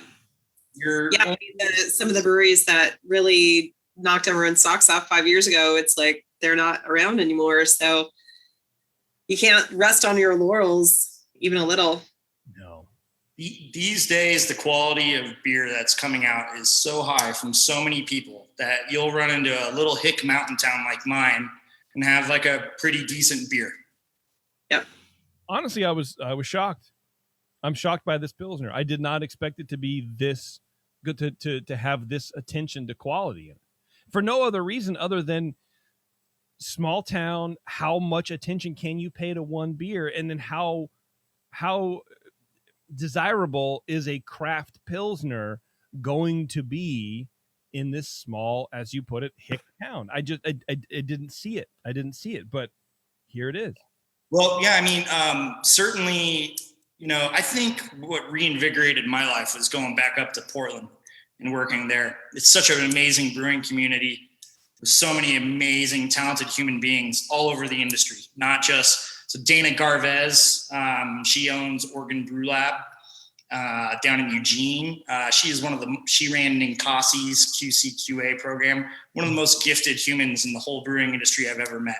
Some of the breweries that really knocked everyone's socks off 5 years ago, it's like they're not around anymore. So you can't rest on your laurels even a little. No. These days, the quality of beer that's coming out is so high from so many people that you'll run into a little hick mountain town like mine and have like a pretty decent beer. Yep. Honestly, I was shocked. I'm shocked by this Pilsner. I did not expect it to be this good, to have this attention to quality in it. For no other reason other than small town, how much attention can you pay to one beer, and then how desirable is a craft Pilsner going to be in this small, as you put it, hick town? I didn't see it. I didn't see it, but here it is. Well, yeah, I mean, certainly, I think what reinvigorated my life was going back up to Portland and working there. It's such an amazing brewing community with so many amazing, talented human beings all over the industry, not just, so Dana Garvez, she owns Oregon Brew Lab down in Eugene. She ran Ninkasi's QC/QA program, one of the most gifted humans in the whole brewing industry I've ever met.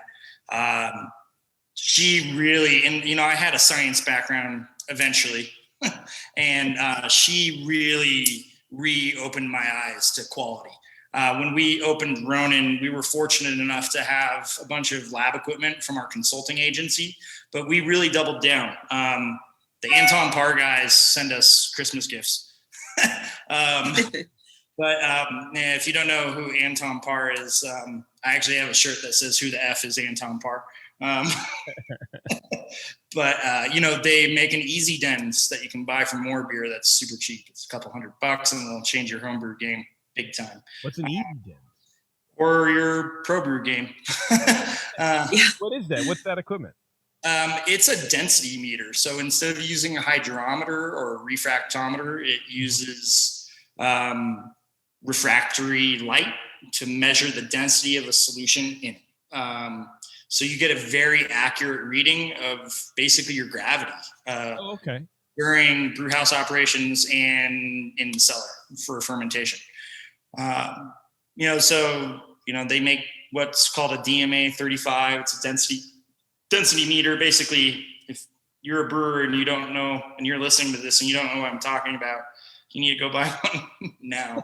She really, and I had a science background eventually, and she really reopened my eyes to quality. When we opened Ronin, we were fortunate enough to have a bunch of lab equipment from our consulting agency, but we really doubled down. The Anton Parr guys send us Christmas gifts. But if you don't know who Anton Parr is, I actually have a shirt that says "Who the F is Anton Parr?" But they make an easy dens that you can buy for more beer that's super cheap. It's a couple $100 and it'll change your homebrew game big time. What's an easy den? Or your pro brew game. What is that? What's that equipment? It's a density meter. So instead of using a hydrometer or a refractometer, it uses refractory light to measure the density of a solution in it. So you get a very accurate reading of basically your gravity. Okay. During brew house operations and in the cellar for fermentation. They make what's called a DMA 35. It's a density meter. Basically, if you're a brewer and you don't know, and you're listening to this and you don't know what I'm talking about, you need to go buy one now.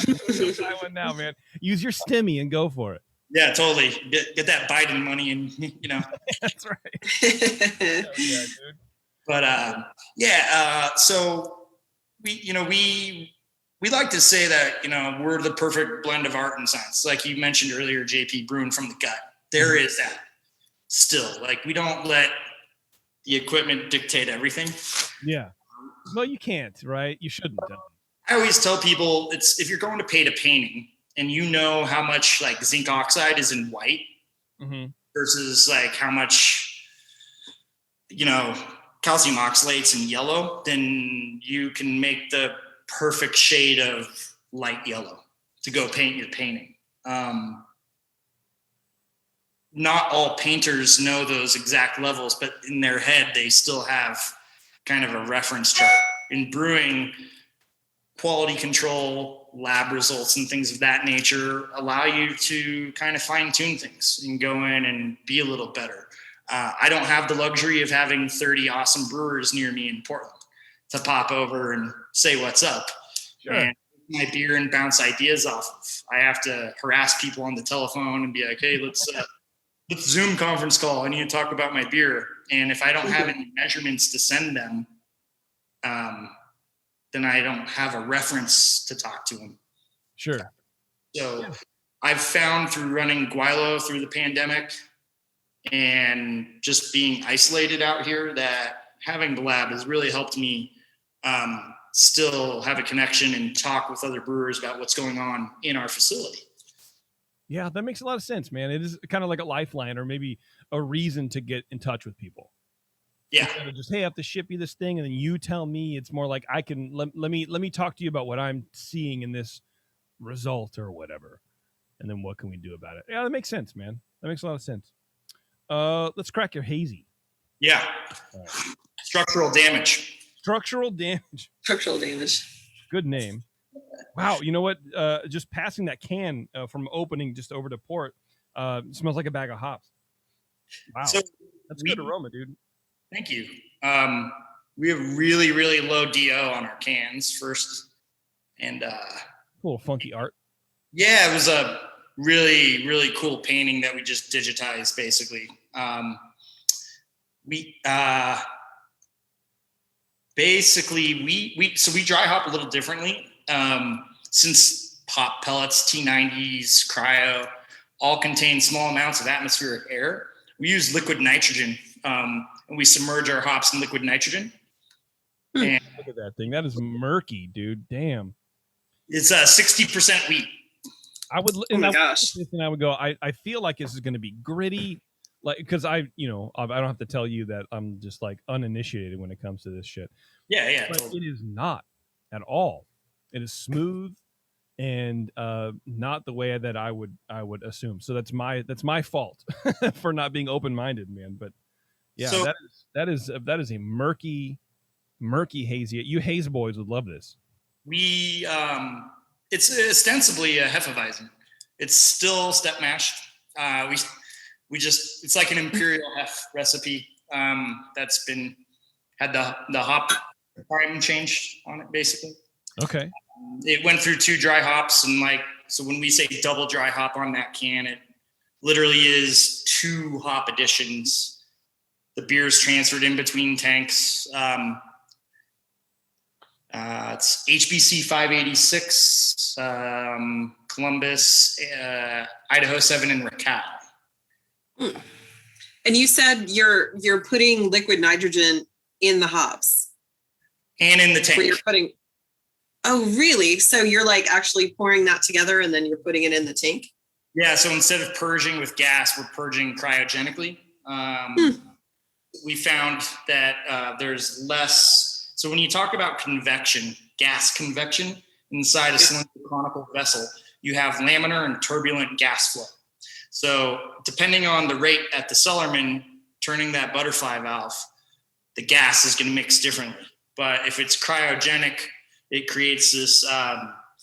Go buy one now, man. Use your STEMI and go for it. Yeah, totally. Get that Biden money and, That's right. Yeah, dude. But, so we like to say that, we're the perfect blend of art and science. Like you mentioned earlier, JP, brewing from the gut. There is that still. Like, we don't let the equipment dictate everything. Yeah. Well, you can't, right? You shouldn't. I always tell people if you're going to paint a painting and you know how much like zinc oxide is in white versus like how much calcium oxalates in yellow, then you can make the perfect shade of light yellow to go paint your painting. Not all painters know those exact levels, but in their head, they still have kind of a reference chart. In brewing, quality control, lab results, and things of that nature allow you to kind of fine tune things and go in and be a little better. I don't have the luxury of having 30 awesome brewers near me in Portland to pop over and say what's up. Sure. And my beer and bounce ideas off of. I have to harass people on the telephone and be like, hey, let's Zoom conference call. I need to talk about my beer. And if I don't have any measurements to send them, then I don't have a reference to talk to them. Sure. So yeah. I've found through running Guilo through the pandemic and just being isolated out here that having the lab has really helped me still have a connection and talk with other brewers about what's going on in our facility. Yeah, that makes a lot of sense, man. It is kind of like a lifeline or maybe a reason to get in touch with people. Yeah. Instead of just, hey, I have to ship you this thing, and then you tell me. It's more like I can let me talk to you about what I'm seeing in this result or whatever, and then what can we do about it? Yeah, that makes sense, man. That makes a lot of sense. Let's crack your hazy. Yeah. Right. Structural damage. Structural damage. Good name. Wow, you know what? Just passing that can from opening just over to port smells like a bag of hops. Wow, so that's good aroma, dude. Thank you. We have really, really low DO on our cans first, and a little funky art. Yeah, it was a really, really cool painting that we just digitized, basically. We dry hop a little differently. Since pop pellets, T90s, cryo, all contain small amounts of atmospheric air, we use liquid nitrogen, and we submerge our hops in liquid nitrogen. And look at that thing. That is murky, dude. Damn. It's 60% wheat. I would, gosh. And I would go, I feel like this is going to be gritty. Like, because I don't have to tell you that I'm just like uninitiated when it comes to this shit. Yeah. But totally. It is not at all. It is smooth and not the way that I would assume. So that's my fault for not being open-minded, man. But yeah, so, that is a murky hazy. You haze boys would love this. We it's ostensibly a Hefeweizen. It's still step mashed. We just, it's like an imperial hef recipe that's had the hop time changed on it, basically. Okay. It went through 2 dry hops, and so when we say double dry hop on that can, it literally is 2 hop additions. The beer's transferred in between tanks. It's HBC 586, Columbus, Idaho 7, and Racal. And you said you're putting liquid nitrogen in the hops and in the tank. Where you're putting. Oh, really? So you're like actually pouring that together and then you're putting it in the tank? Yeah. So instead of purging with gas, we're purging cryogenically. We found that there's less. So when you talk about convection, gas convection inside a cylinder conical vessel, you have laminar and turbulent gas flow. So depending on the rate at the cellarman turning that butterfly valve, the gas is going to mix differently. But if it's cryogenic, it creates this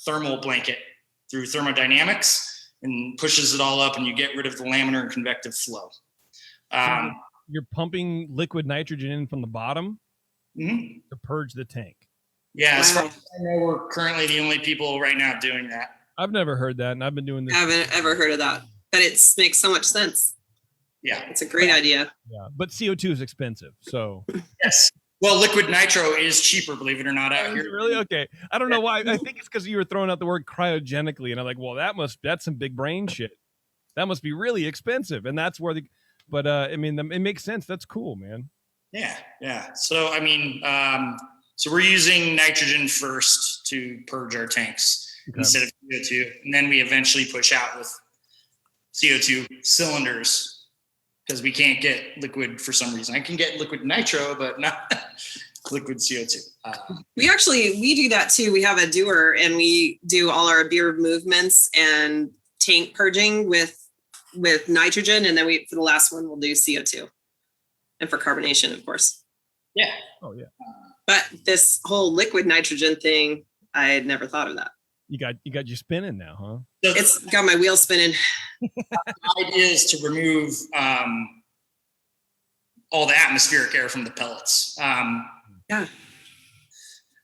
thermal blanket through thermodynamics and pushes it all up, and you get rid of the laminar and convective flow. You're pumping liquid nitrogen in from the bottom to purge the tank. Yeah, as far as I know, we're currently the only people right now doing that. I've never heard that, and I've been doing this. I haven't ever heard of that, but it makes so much sense. Yeah. It's a great idea. Yeah, but CO2 is expensive, so. Yes. Well, liquid nitro is cheaper, believe it or not, out here. Really? Okay. I don't know why. I think it's because you were throwing out the word cryogenically, and I'm like, well, that's some big brain shit. That must be really expensive, and that's where but I mean, it makes sense. That's cool, man. Yeah. So, I mean, so we're using nitrogen first to purge our tanks instead of CO2, and then we eventually push out with CO2 cylinders because we can't get liquid for some reason. I can get liquid nitro, but not liquid CO2. We do that too. We have a doer, and we do all our beer movements and tank purging with nitrogen, and then for the last one we'll do CO2, and for carbonation, of course. Yeah. Oh yeah. But this whole liquid nitrogen thing, I had never thought of that. You got you spinning now, huh? It's got my wheels spinning. The idea is to remove all the atmospheric air from the pellets. Yeah.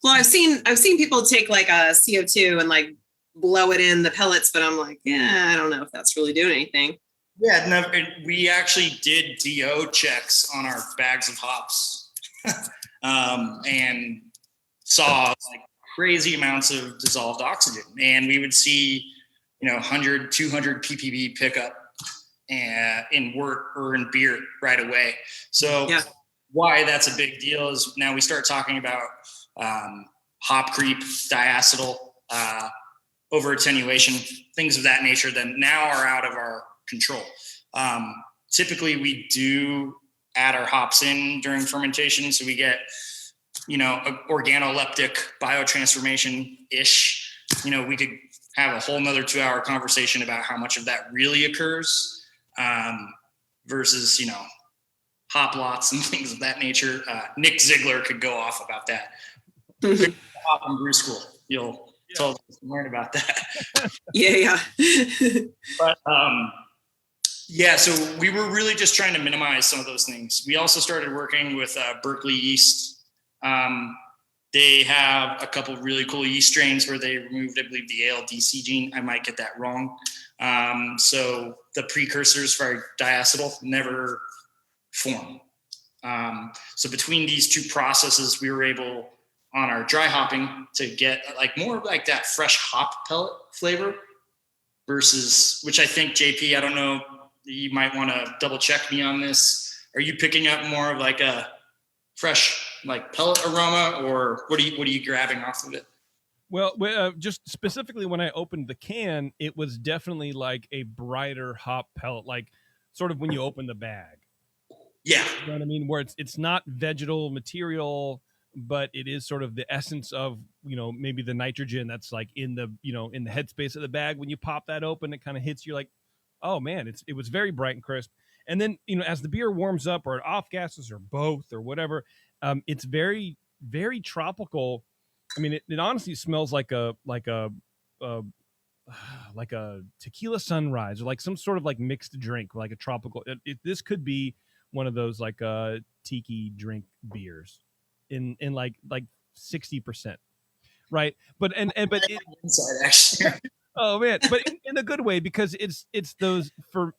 Well, I've seen people take like a CO2 and like blow it in the pellets, but I'm like, yeah, I don't know if that's really doing anything. Yeah, no, we actually did DO checks on our bags of hops, and saw like crazy amounts of dissolved oxygen, and we would see 100, 200 ppb pickup in wort or in beer right away. So why that's a big deal is now we start talking about hop creep, diacetyl, over attenuation, things of that nature that now are out of our control. Typically we do add our hops in during fermentation, so we get organoleptic biotransformation ish. We could have a whole nother 2-hour conversation about how much of that really occurs versus hop lots and things of that nature. Nick Ziegler could go off about that. Hop and brew school, you'll totally learn about that. Yeah. But so we were really just trying to minimize some of those things. We also started working with Berkeley Yeast. They have a couple of really cool yeast strains where they removed, I believe, the ALDC gene. I might get that wrong. So the precursors for our diacetyl never form. So between these two processes, we were able, on our dry hopping, to get like more like that fresh hop pellet flavor versus, which I think, JP, I don't know, you might want to double check me on this. Are you picking up more of like a fresh like pellet aroma, or what are you grabbing off of it? Well, just specifically when I opened the can, it was definitely like a brighter hop pellet, like sort of when you open the bag. Yeah. You know what I mean? Where it's not vegetal material, but it is sort of the essence of, maybe the nitrogen that's like in the headspace of the bag. When you pop that open, it kind of hits you like, oh man, it was very bright and crisp. And then, as the beer warms up, or it off gases, or both, or whatever, it's very, very tropical. I mean, it honestly smells like a tequila sunrise, or like some sort of like mixed drink, like a tropical. This could be one of those like tiki drink beers in like 60%, right? But inside actually. Oh man, but in a good way, because it's those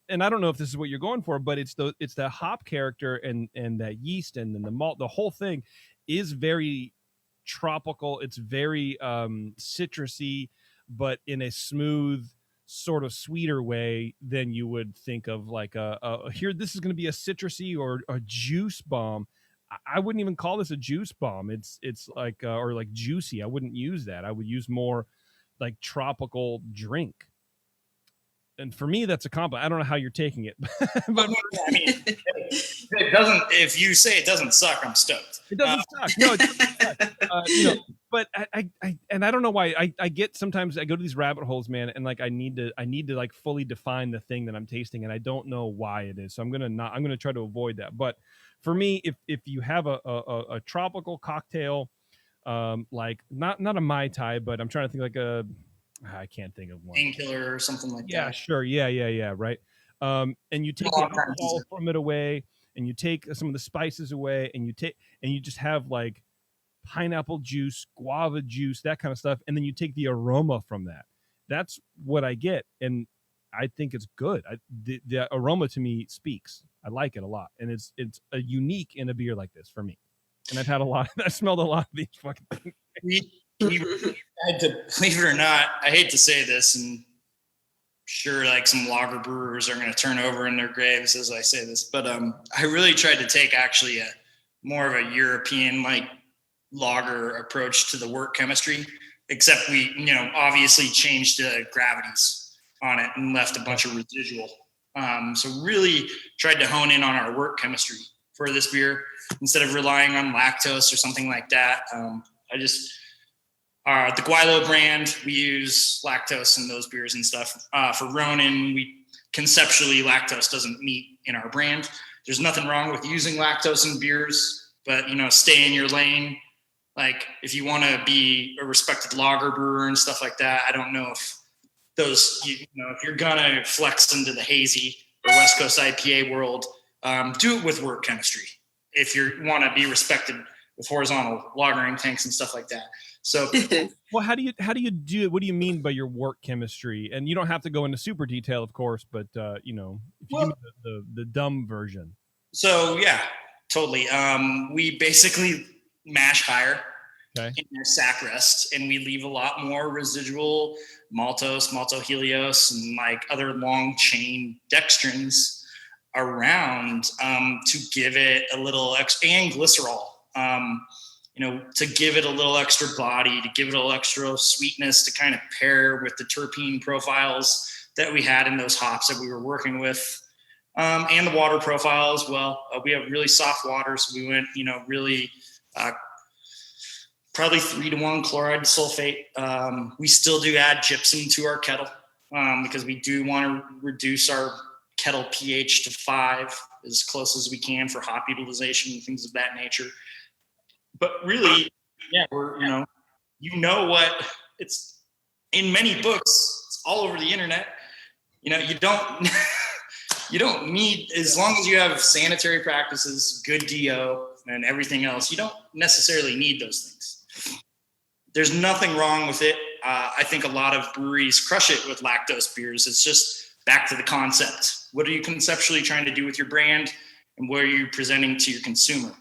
and I don't know if this is what you're going for, but it's the hop character and that yeast and then the malt, the whole thing is very tropical. It's very citrusy, but in a smooth, sort of sweeter way than you would think of like here, this is going to be a citrusy or a juice bomb. I wouldn't even call this a juice bomb. It's like or like juicy. I wouldn't use that. I would use more like tropical drink. And for me, that's a compliment. I don't know how you're taking it, but I mean, it doesn't. If you say it doesn't suck, I'm stoked. It doesn't suck. No, it doesn't suck. But I don't know why I get, sometimes I go to these rabbit holes, man, and like I need to like fully define the thing that I'm tasting, and I don't know why it is. So I'm gonna try to avoid that. But for me, if you have a tropical cocktail, like not a Mai Tai, but I'm trying to think like I can't think of one. Painkiller or something like that. Yeah, sure. Yeah. Right. And you take the alcohol from it away, and you take some of the spices away, and you just have like pineapple juice, guava juice, that kind of stuff, and then you take the aroma from that. That's what I get, and I think it's good. The aroma to me speaks. I like it a lot, and it's a unique in a beer like this for me. And I've had a lot. I smelled a lot of these fucking things. We had to, believe it or not, I hate to say this, and sure, like some lager brewers are going to turn over in their graves as I say this, but I really tried to take actually a more of a European like lager approach to the wort chemistry, except we obviously changed the gravities on it and left a bunch of residual So really tried to hone in on our wort chemistry for this beer instead of relying on lactose or something like that. The Guilo brand, we use lactose in those beers and stuff. For Ronin, conceptually, lactose doesn't meet in our brand. There's nothing wrong with using lactose in beers, but, stay in your lane. Like if you want to be a respected lager brewer and stuff like that, I don't know if if you're going to flex into the hazy or West Coast IPA world, do it with wort chemistry. If you want to be respected with horizontal lagering tanks and stuff like that. So, well, how do you do it? What do you mean by your wort chemistry? And you don't have to go into super detail, of course, but if you give me the dumb version. So yeah, totally. We basically mash higher in our sack rest, and we leave a lot more residual maltose, maltohelios, and like other long chain dextrins around to give it a little extra, and glycerol. To give it a little extra body, to give it a little extra sweetness, to kind of pair with the terpene profiles that we had in those hops that we were working with, and the water profile as well. We have really soft water, so we went, really probably 3-to-1 chloride sulfate. We still do add gypsum to our kettle because we do want to reduce our kettle pH to 5 as close as we can for hop utilization and things of that nature. But really, yeah, we're, what it's in many books, it's all over the internet. You don't need, as long as you have sanitary practices, good DO and everything else, you don't necessarily need those things. There's nothing wrong with it. I think a lot of breweries crush it with lactose beers. It's just back to the concept. What are you conceptually trying to do with your brand, and what are you presenting to your consumer?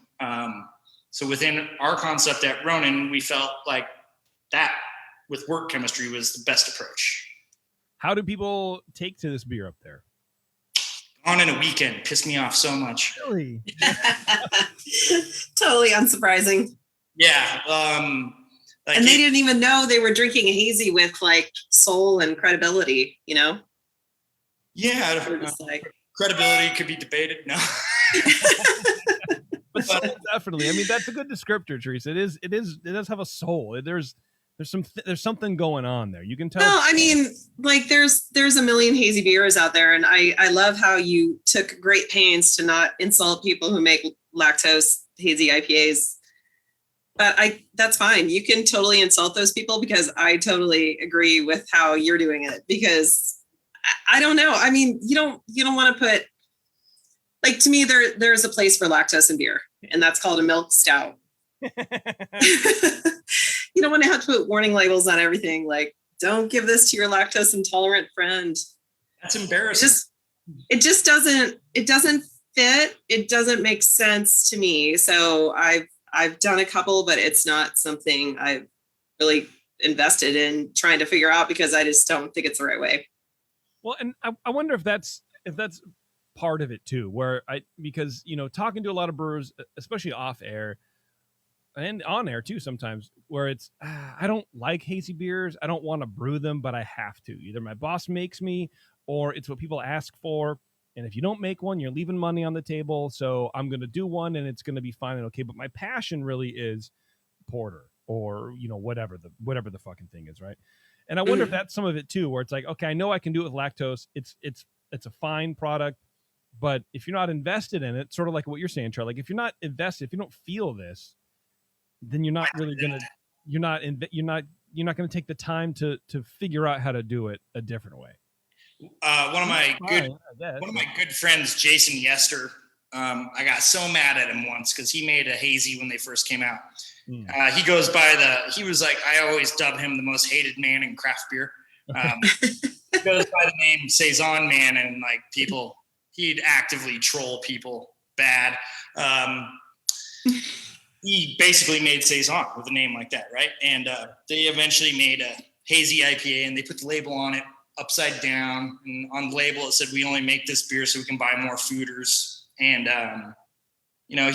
So within our concept at Ronin, we felt like that with wort chemistry was the best approach. How do people take to this beer up there? On in a weekend, pissed me off so much. Really? Totally unsurprising. Yeah. And they didn't even know they were drinking a hazy with like soul and credibility, Yeah. Credibility could be debated. No. But soul, definitely. I mean, that's a good descriptor, Teresa. It does have a soul. There's something going on there. You can tell. No, I mean, like there's a million hazy beers out there, and I love how you took great pains to not insult people who make lactose hazy IPAs. But that's fine. You can totally insult those people because I totally agree with how you're doing it, because I don't know. I mean, you don't want to put, like, to me, there's a place for lactose in beer, and that's called a milk stout. You don't want to have to put warning labels on everything. Like, don't give this to your lactose intolerant friend. That's embarrassing. It doesn't fit. It doesn't make sense to me. So I've done a couple, but it's not something I've really invested in trying to figure out because I just don't think it's the right way. Well, and I wonder if that's part of it too, because talking to a lot of brewers, especially off air and on air too, sometimes where it's I don't like hazy beers, I don't want to brew them, but I have to. Either my boss makes me, or it's what people ask for. And if you don't make one, you're leaving money on the table. So I'm going to do one, and it's going to be fine and okay. But my passion really is porter, or whatever the fucking thing is, right? And I wonder if that's some of it too, where it's like, okay, I know I can do it with lactose. It's a fine product, but if you're not invested in it, sort of like what you're saying, Charlie, like if you're not invested, if you don't feel this, then you're not really gonna, you're not gonna take the time to figure out how to do it a different way. One of my good friends, Jason Yester, I got so mad at him once because he made a hazy when they first came out. He goes by he was like, I always dub him the most hated man in craft beer. He goes by the name Saison Man, and like he'd actively troll people bad. He basically made Saison with a name like that, right? And they eventually made a hazy IPA, and they put the label on it upside down, and on the label it said, we only make this beer so we can buy more fooders. And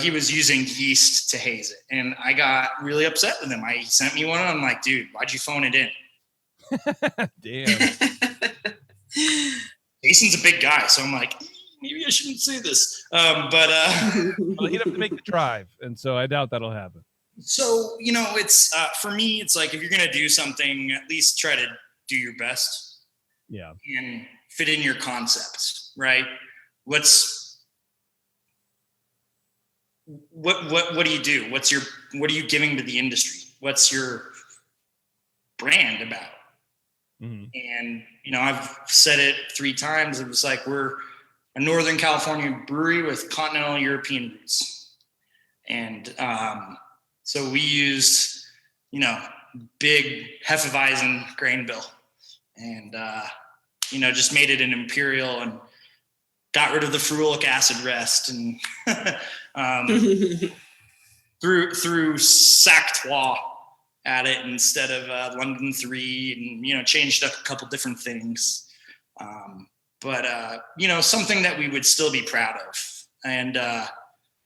he was using yeast to haze it, and I got really upset with him. He sent me one, and I'm like, dude, why'd you phone it in? Damn. Jason's a big guy, so I'm like, maybe I shouldn't say this. Well, he'd have to make the drive, and so I doubt that'll happen. So, it's for me, it's like if you're gonna do something, at least try to do your best. Yeah. And fit in your concepts, right? What do you do? What are you giving to the industry? What's your brand about? Mm-hmm. And I've said it 3 times. It was like we're a Northern California brewery with continental European roots, and so we used big Hefeweizen grain bill, and just made it an imperial and got rid of the ferulic acid rest and threw Sac Trois at it instead of London 3, and changed up a couple different things, but something that we would still be proud of. And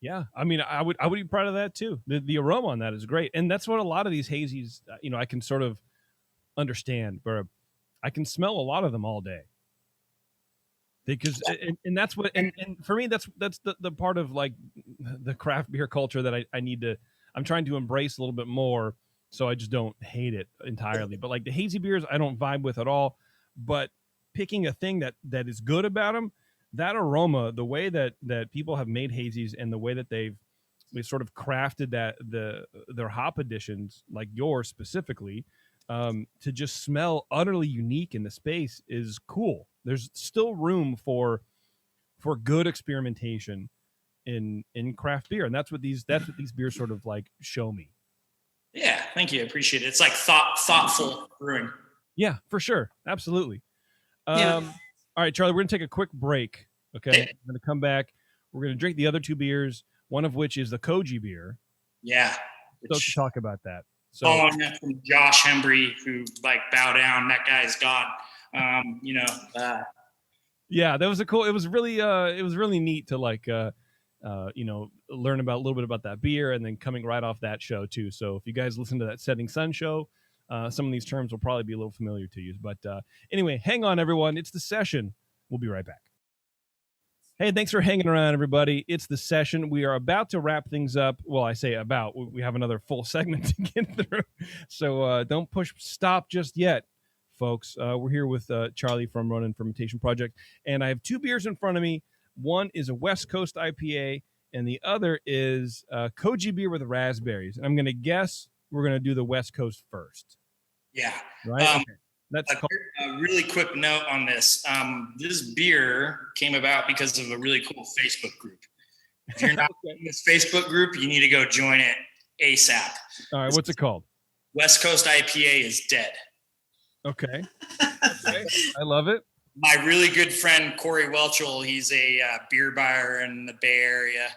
yeah, I mean, I would be proud of that too. The aroma on that is great, and that's what a lot of these hazies, I can sort of understand, where I can smell a lot of them all day. Because and that's what and for me that's the part of like the craft beer culture that I'm trying to embrace a little bit more, so I just don't hate it entirely. But like the hazy beers, I don't vibe with at all. But picking a thing that is good about them, that aroma, the way that people have made hazies, and the way that they've sort of crafted their hop additions, like yours specifically, to just smell utterly unique in the space is cool. There's still room for good experimentation in craft beer, and that's what these beers sort of like show me. Yeah, thank you. I appreciate it. It's like thoughtful brewing. Yeah, for sure. Absolutely. Yeah. All right, Charlie, we're going to take a quick break. Okay. We're going to come back. We're going to drink the other 2 beers, one of which is the Koji beer. Yeah. So to talk about that. So following that from Josh Hembree, who bow down, that guy's God. Yeah, that was it was really neat to learn about a little bit about that beer, and then coming right off that show too. So if you guys listen to that Setting Sun show, some of these terms will probably be a little familiar to you. But anyway, hang on, everyone. It's The Session. We'll be right back. Hey, thanks for hanging around, everybody. It's The Session. We are about to wrap things up. Well, I say about. We have another full segment to get through. So don't push stop just yet, folks. We're here with Charlie from Ronin Fermentation Project, and I have 2 beers in front of me. One is a West Coast IPA, and the other is Koji beer with raspberries. And I'm going to guess we're going to do the West Coast first. Yeah. Right? Okay. That's a really quick note on this. This beer came about because of a really cool Facebook group. If you're not in this Facebook group, you need to go join it ASAP. All right, what's it called? West Coast IPA is dead. Okay. I love it. My really good friend, Corey Welchel, he's a beer buyer in the Bay Area.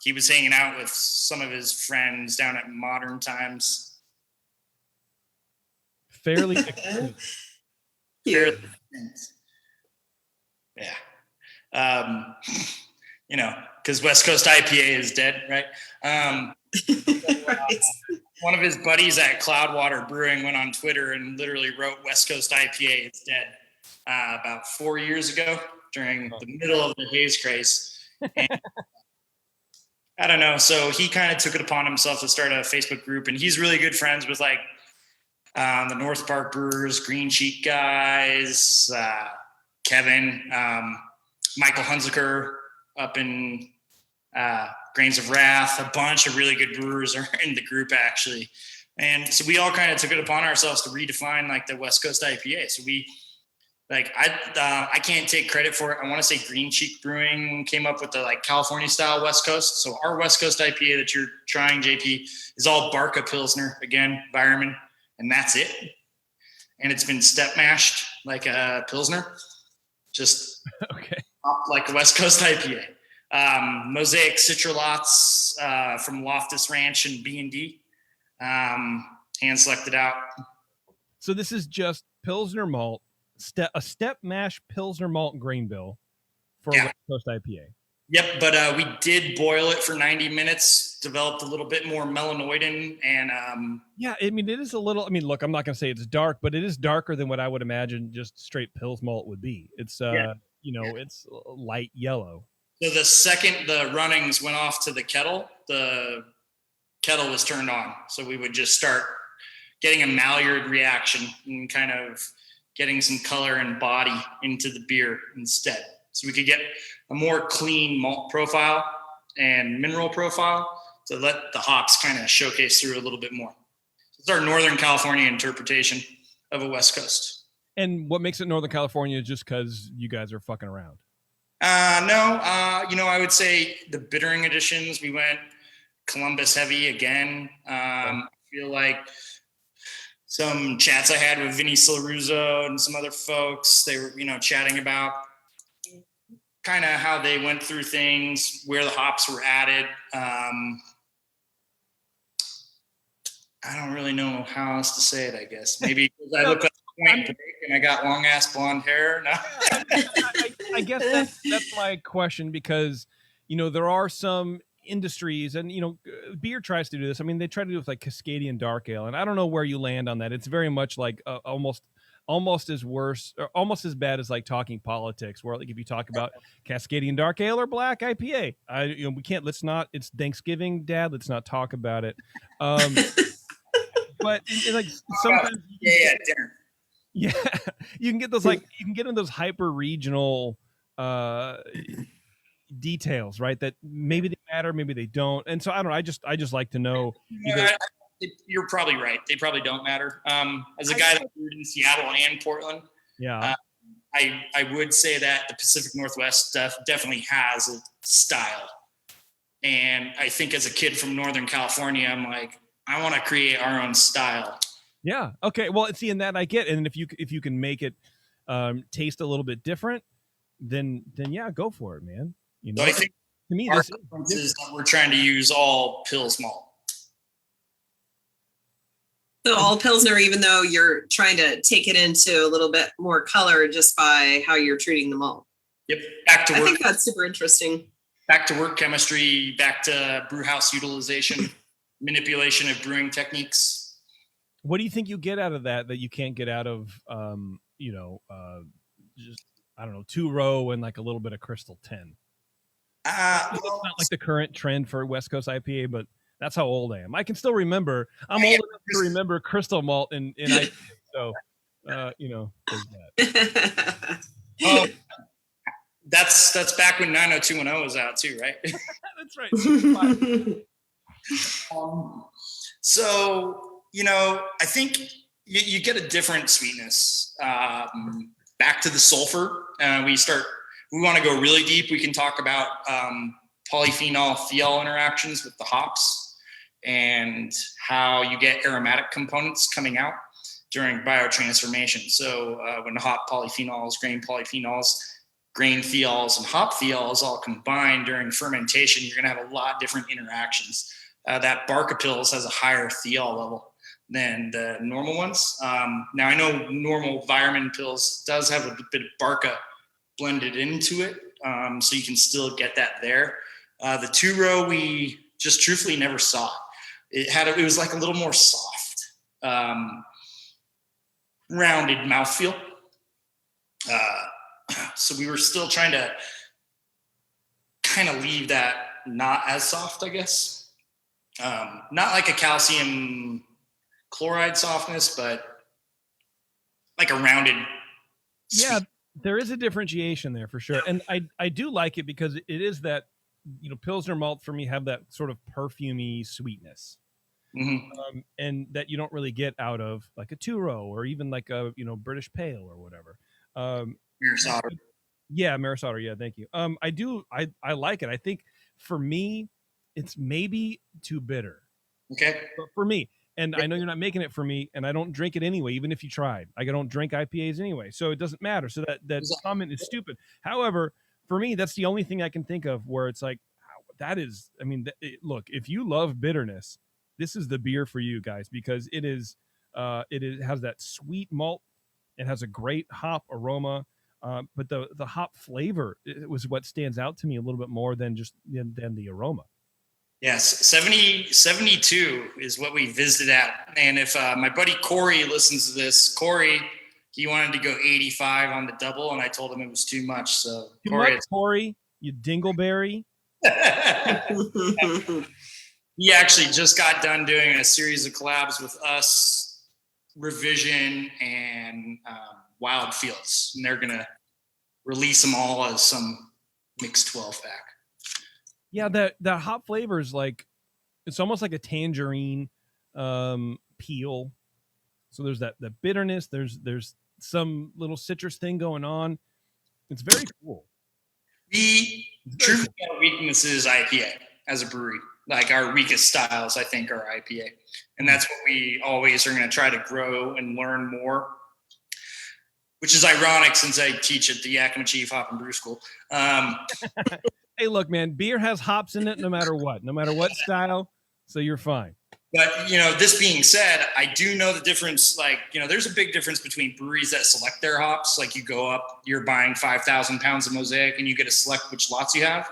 He was hanging out with some of his friends down at Modern Times. Fairly Cute. Yeah. Because West Coast IPA is dead, right? Right. One of his buddies at Cloudwater Brewing went on Twitter and literally wrote West Coast IPA is dead about 4 years ago during the middle of the haze craze. And I don't know. So he kind of took it upon himself to start a Facebook group, and he's really good friends with the North Park Brewers, Green Cheek guys, Kevin, Michael Hunziker up in Grains of Wrath. A bunch of really good brewers are in the group, actually. And so we all kind of took it upon ourselves to redefine the West Coast IPA. So we I can't take credit for it. I want to say Green Cheek Brewing came up with the California style West Coast. So our West Coast IPA that you're trying, JP, is all Barca Pilsner, again, Byerman, and that's it. And it's been step mashed like a Pilsner, just okay, like a West Coast IPA. Mosaic Citralots from Loftus Ranch and B&D, hand selected out. So this is just Pilsner malt, a step mash Pilsner malt grain bill for a West Coast IPA. Yep, but we did boil it for 90 minutes, developed a little bit more melanoidin, and yeah, I mean, it is a little. I mean, look, I'm not going to say it's dark, but it is darker than what I would imagine just straight Pils malt would be. It's it's light yellow. So the second the runnings went off to the kettle was turned on. So we would just start getting a Maillard reaction and kind of getting some color and body into the beer instead. So we could get a more clean malt profile and mineral profile to let the hops kind of showcase through a little bit more. It's our Northern California interpretation of a West Coast. And what makes it Northern California is just because you guys are fucking around. No, I would say the bittering additions, we went Columbus heavy again. I feel like some chats I had with Vinny Silruzzo and some other folks, they were, chatting about kind of how they went through things, where the hops were added. I don't really know how else to say it, I guess. Maybe because I look up point break and I got long ass blonde hair. No. I guess that's my question, because there are some industries, and beer tries to do this. I mean, they try to do it with like Cascadian dark ale, and I don't know where you land on that. It's very much like almost as worse, or almost as bad as like talking politics, where like if you talk about Cascadian dark ale or black IPA, we can't. It's Thanksgiving, Dad. Let's not talk about it. But like sometimes, dinner. Yeah, you can get those in those hyper regional details, right? That maybe they matter, maybe they don't. And so I don't know. I just like to know. You're probably right. They probably don't matter. As a guy that grew in Seattle and Portland, yeah, I would say that the Pacific Northwest definitely has a style. And I think as a kid from Northern California, I'm like, I want to create our own style. Yeah. Okay. Well, see, in that I get, and if you can make it taste a little bit different, then yeah, go for it, man. So I think to me, our difference is that we're trying to use all Pils malt. So all Pilsner, even though you're trying to take it into a little bit more color just by how you're treating them all. Yep. Back to work. I think that's super interesting. Back to work chemistry, back to brew house utilization, manipulation of brewing techniques. What do you think you get out of that you can't get out of, just, I don't know, 2-row and like a little bit of Crystal 10? It's not like the current trend for West Coast IPA, but that's how old I am. I can still remember. I'm old enough to remember Crystal Malt and IPA. So, there's that. That's back when 90210 was out too, right? That's right. So, I think you get a different sweetness. Back to the sulfur. We want to go really deep. We can talk about polyphenol thiol interactions with the hops and how you get aromatic components coming out during biotransformation. So when hop polyphenols, grain thiols, and hop thiols all combine during fermentation, you're going to have a lot of different interactions. That Barca Pils has a higher thiol level than the normal ones. Now I know normal Environment Pils does have a bit of Barca blended into it, so you can still get that there. The 2-row we just truthfully never saw. It was like a little more soft, rounded mouthfeel. So we were still trying to kind of leave that not as soft, I guess. Not like a calcium chloride softness, but like a rounded. Yeah, there is a differentiation there for sure. And I do like it because it is that, Pilsner malt for me have that sort of perfumey sweetness. Mm-hmm. And that you don't really get out of like a 2-row or even like a, British Pale or whatever. Maris Otter. Yeah, Maris Otter. Yeah, thank you. I like it. I think for me, it's maybe too bitter. Okay. But for me, and I know you're not making it for me, and I don't drink it anyway, even if you tried. I don't drink IPAs anyway, so it doesn't matter. So that comment is stupid. However, for me, that's the only thing I can think of where it's like, that is, I mean, look, if you love bitterness, this is the beer for you guys, because it has that sweet malt. It has a great hop aroma. But the hop flavor was what stands out to me a little bit more than the aroma. Yes, 72 is what we visited at. And if my buddy Corey listens to this, Corey, he wanted to go 85 on the double, and I told him it was too much. So Corey, you dingleberry. He actually just got done doing a series of collabs with us, Revision, and Wild Fields, and they're gonna release them all as some mixed 12 pack. Yeah, that hop flavor is like, it's almost like a tangerine peel. So there's that bitterness. There's some little citrus thing going on. It's very cool. Our weakness is IPA as a brewery. Like our weakest styles, I think, are IPA, and that's what we always are going to try to grow and learn more. Which is ironic since I teach at the Yakima Chief Hop and Brew School. Hey, look, man, beer has hops in it no matter what style, so you're fine. But, this being said, I do know the difference. Like, there's a big difference between breweries that select their hops. Like you go up, you're buying 5,000 pounds of Mosaic and you get to select which lots you have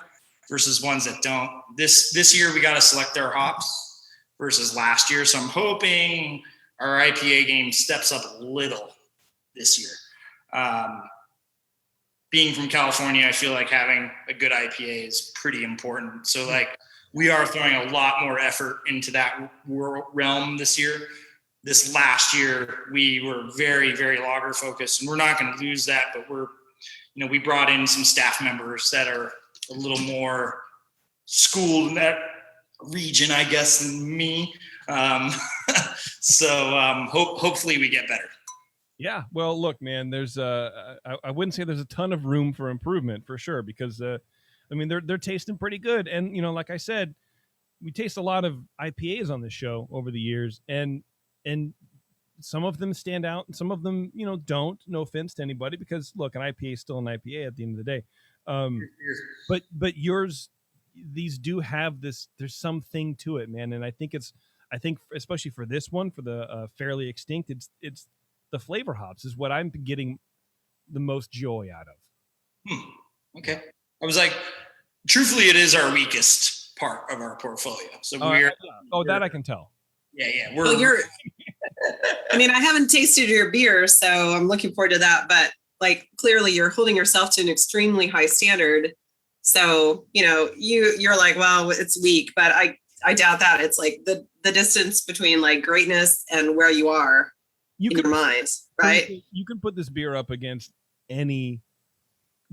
versus ones that don't. This year we got to select our hops versus last year. So I'm hoping our IPA game steps up a little this year. Being from California, I feel like having a good IPA is pretty important. So like we are throwing a lot more effort into that realm this year. This last year, we were very, very lager focused, and we're not going to lose that, but we brought in some staff members that are a little more schooled in that region, I guess, than me. Hopefully we get better. Yeah, well, look, man, there's I wouldn't say there's a ton of room for improvement for sure, because they're tasting pretty good, and like I said, we taste a lot of IPAs on this show over the years, and some of them stand out and some of them don't. No offense to anybody, because look, an IPA is still an IPA at the end of the day. But yours, these do have this. There's something to it, man, and I think especially for this one, for the Fairly Extinct, it's the flavor hops is what I'm getting the most joy out of. Okay. I was like, truthfully, it is our weakest part of our portfolio. So that I can tell. Yeah. I haven't tasted your beer, so I'm looking forward to that. But like, clearly you're holding yourself to an extremely high standard. So, you're like, well, it's weak, but I doubt that. It's like the distance between like greatness and where you are. In your mind, right? You can put this beer up against any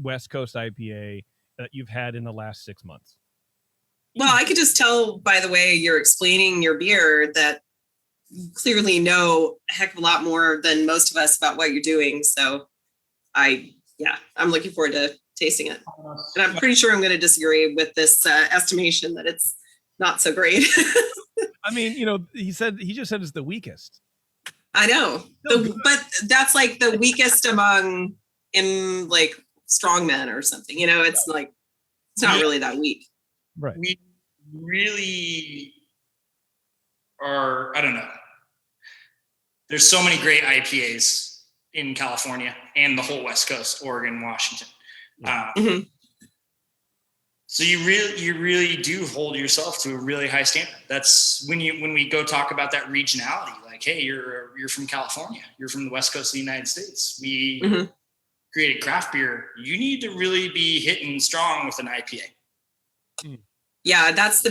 West Coast IPA that you've had in the last 6 months. Well, I could just tell by the way you're explaining your beer that you clearly know a heck of a lot more than most of us about what you're doing. So I'm looking forward to tasting it. And I'm pretty sure I'm going to disagree with this estimation that it's not so great. He just said it's the weakest. I know, but that's like the weakest among like strongmen or something. It's like it's not really that weak. Right. We really are. I don't know. There's so many great IPAs in California and the whole West Coast, Oregon, Washington. Yeah. So you really do hold yourself to a really high standard. That's when we go talk about that regionality. Like, hey, you're from California. You're from the West Coast of the United States. We created craft beer. You need to really be hitting strong with an IPA. Yeah, that's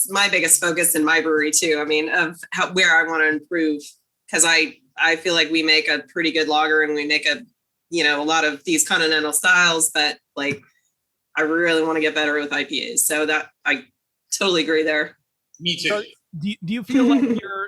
my biggest focus in my brewery too. Of where I want to improve, because I feel like we make a pretty good lager and we make a lot of these continental styles, but like, I really want to get better with IPAs. So that I totally agree there. Me too. So do you feel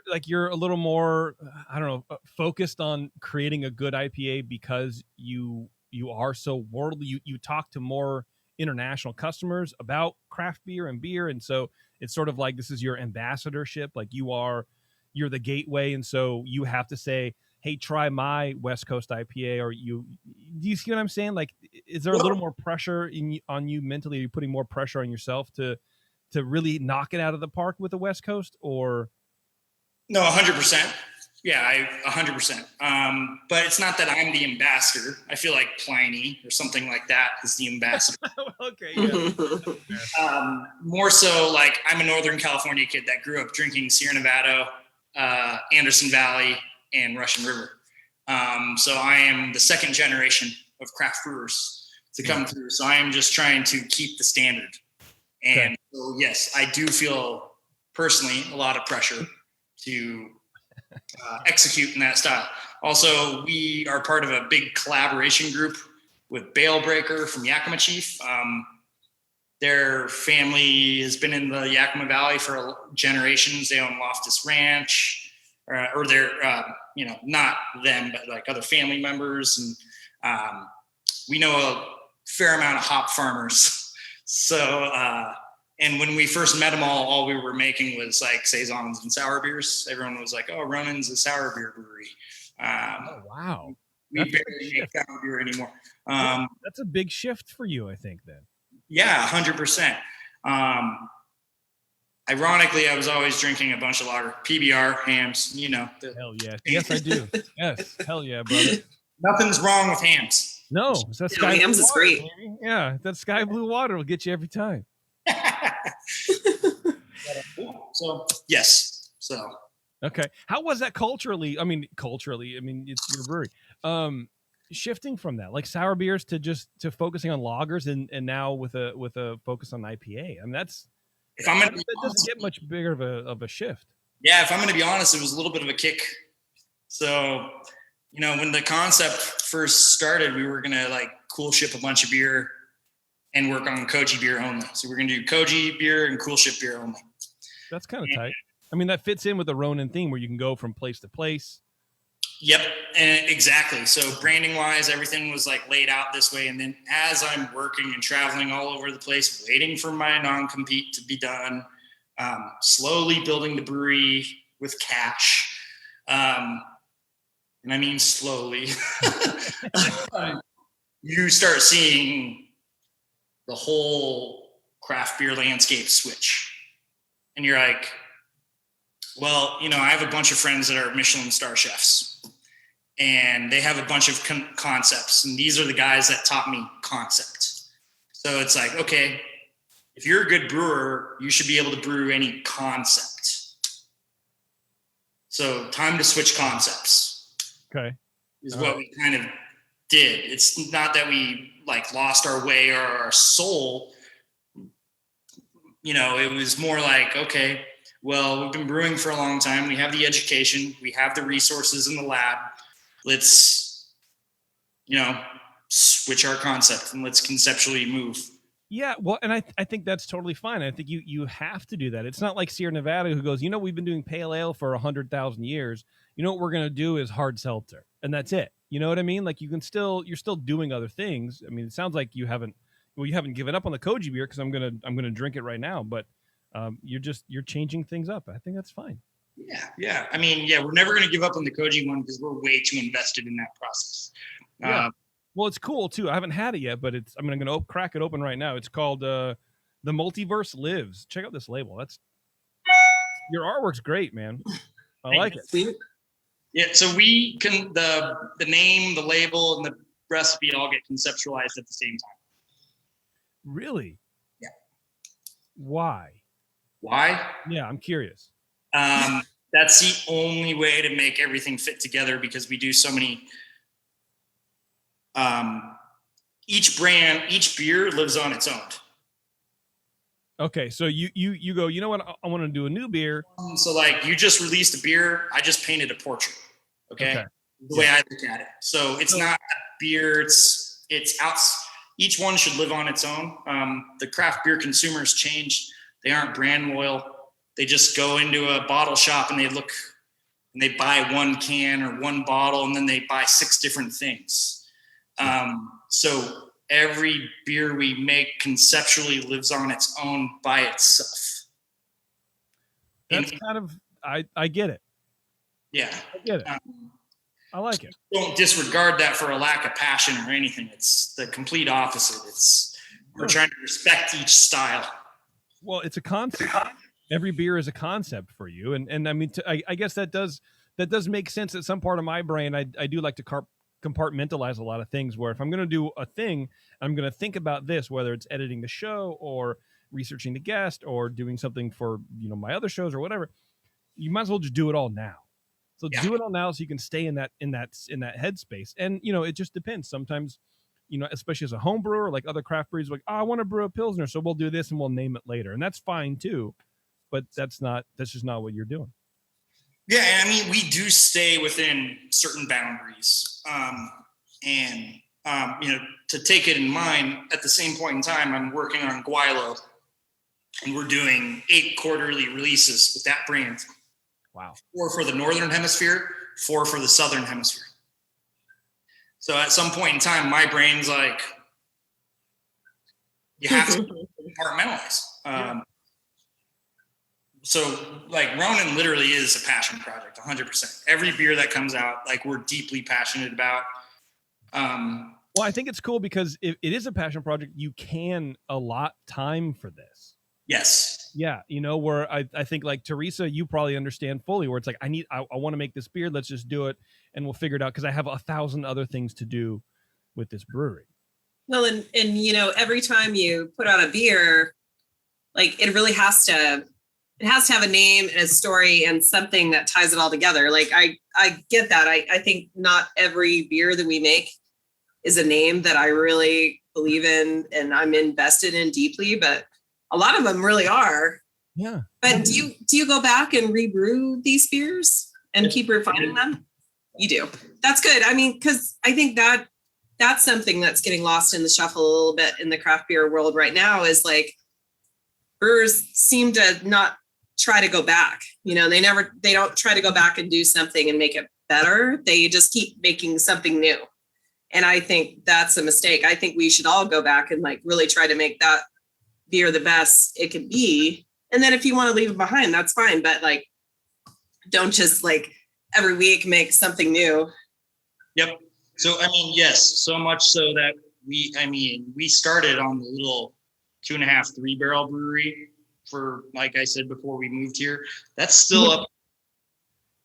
like you're a little more, I don't know, focused on creating a good IPA because you are so worldly? You talk to more international customers about craft beer, and so it's sort of like this is your ambassadorship. Like you're the gateway, and so you have to say, hey, try my West Coast IPA, or do you see what I'm saying? Like, is there a little more pressure on you mentally? Are you putting more pressure on yourself to really knock it out of the park with the West Coast, or? No, 100%. Yeah, 100%. But it's not that I'm the ambassador. I feel like Pliny or something like that is the ambassador. Okay, yeah. More so, like, I'm a Northern California kid that grew up drinking Sierra Nevada, Anderson Valley, and Russian River. So I am the second generation of craft brewers to come through. So I am just trying to keep the standard. And so, yes, I do feel personally a lot of pressure to execute in that style. Also, we are part of a big collaboration group with Bale Breaker from Yakima Chief. Their family has been in the Yakima Valley for generations. They own Loftus Ranch, or they're, not them, but like other family members. And we know a fair amount of hop farmers. So, and when we first met them all we were making was like saisons and sour beers. Everyone was like, "Oh, Ronin's a sour beer brewery." Oh, wow. We barely make sour beer anymore. That's a big shift for you, I think, then. Yeah, 100%. Ironically, I was always drinking a bunch of lager, PBR, hams, Hell yeah. Yes, I do. Yes. Hell yeah, brother. Nothing's wrong with hams. No, that sky hams blue is water, great. baby. Yeah, that sky blue water will get you every time. So, yes. So. Okay. How was that culturally? I mean, it's your brewery. Shifting from that, like sour beers to focusing on lagers and now with a focus on IPA. I mean, that doesn't get much bigger of a shift. Yeah, if I'm going to be honest, it was a little bit of a kick. So, when the concept first started, we were going to like cool ship a bunch of beer and work on Koji beer only. So we're going to do Koji beer and cool ship beer only. That's kind of tight. I mean, that fits in with the Ronin theme where you can go from place to place. Yep, exactly. So branding wise, everything was like laid out this way. And then as I'm working and traveling all over the place, waiting for my non-compete to be done, slowly building the brewery with cash. And I mean slowly. You start seeing the whole craft beer landscape switch. And you're like, well, I have a bunch of friends that are Michelin star chefs and they have a bunch of concepts. And these are the guys that taught me concept. So it's like, okay, if you're a good brewer, you should be able to brew any concept. So time to switch concepts. Okay. Is what we kind of did. It's not that we like lost our way or our soul. It was more like, okay, well, we've been brewing for a long time. We have the education. We have the resources in the lab. Let's, switch our concept and let's conceptually move. Yeah, well, and I think that's totally fine. I think you have to do that. It's not like Sierra Nevada who goes, we've been doing pale ale for 100,000 years. What we're going to do is hard seltzer, and that's it. You know what I mean? Like you're still doing other things. I mean, it sounds like you haven't given up on the Koji beer because I'm gonna drink it right now, but you're changing things up. I think that's fine. Yeah. I mean, we're never going to give up on the Koji one because we're way too invested in that process. Yeah. Well, it's cool too. I haven't had it yet, but I'm going to crack it open right now. It's called The Multiverse Lives. Check out this label. Your artwork's great, man. I like it. Yeah. So we can the name, the label, and the recipe all get conceptualized at the same time. Really? Yeah. Why? Yeah, I'm curious. That's the only way to make everything fit together because we do so many. Each beer lives on its own. Okay, so you go, you know what? I want to do a new beer. So like you just released a beer. I just painted a portrait. Okay. The way I look at it. So it's not a beer. It's out. Each one should live on its own. The craft beer consumers changed. They aren't brand loyal. They just go into a bottle shop and they look and they buy one can or one bottle and then they buy 6 different things. So every beer we make conceptually lives on its own by itself. That's kind of, I get it. Yeah. I get it. I like it. Don't disregard that for a lack of passion or anything. It's the complete opposite. We're trying to respect each style. Well, it's a concept. Every beer is a concept for you. And I mean, I guess that does that does make sense. At some part of my brain, I do like to compartmentalize a lot of things, where if I'm going to do a thing, I'm going to think about this, whether it's editing the show or researching the guest or doing something for, my other shows or whatever. You might as well just do it all now. So do it all now so you can stay in that headspace. And, it just depends. Sometimes, especially as a home brewer, like other craft breweries, like, I want to brew a Pilsner, so we'll do this and we'll name it later. And that's fine too. But that's just not what you're doing. Yeah, and I mean, we do stay within certain boundaries. To take it in mind, at the same point in time, I'm working on Guaylo, and we're doing 8 quarterly releases with that brand. Wow. 4 for the Northern Hemisphere, 4 for the Southern Hemisphere. So at some point in time, my brain's like, you have to compartmentalize. So like Ronin literally is a passion project, 100%. Every beer that comes out, like, we're deeply passionate about. Well, I think it's cool because if it is a passion project, you can allot time for this. Yes. Yeah. Where I think like Teresa, you probably understand fully where it's like, I want to make this beer. Let's just do it. And we'll figure it out. Cause I have 1,000 other things to do with this brewery. Well, and every time you put out a beer, like, it really has to have a name and a story and something that ties it all together. Like, I get that. I think not every beer that we make is a name that I really believe in and I'm invested in deeply, but a lot of them really are. Yeah. But do you go back and rebrew these beers and keep refining them? You do. That's good. I mean, because I think that's something that's getting lost in the shuffle a little bit in the craft beer world right now, is like, brewers seem to not try to go back. They don't try to go back and do something and make it better. They just keep making something new. And I think that's a mistake. I think we should all go back and like really try to make that beer the best it could be. And then if you want to leave it behind, that's fine. But like, don't just like every week make something new. Yep. So, I mean, yes, so much so that we started on the little 2.5, 3 barrel brewery for, like I said before we moved here. That's still up,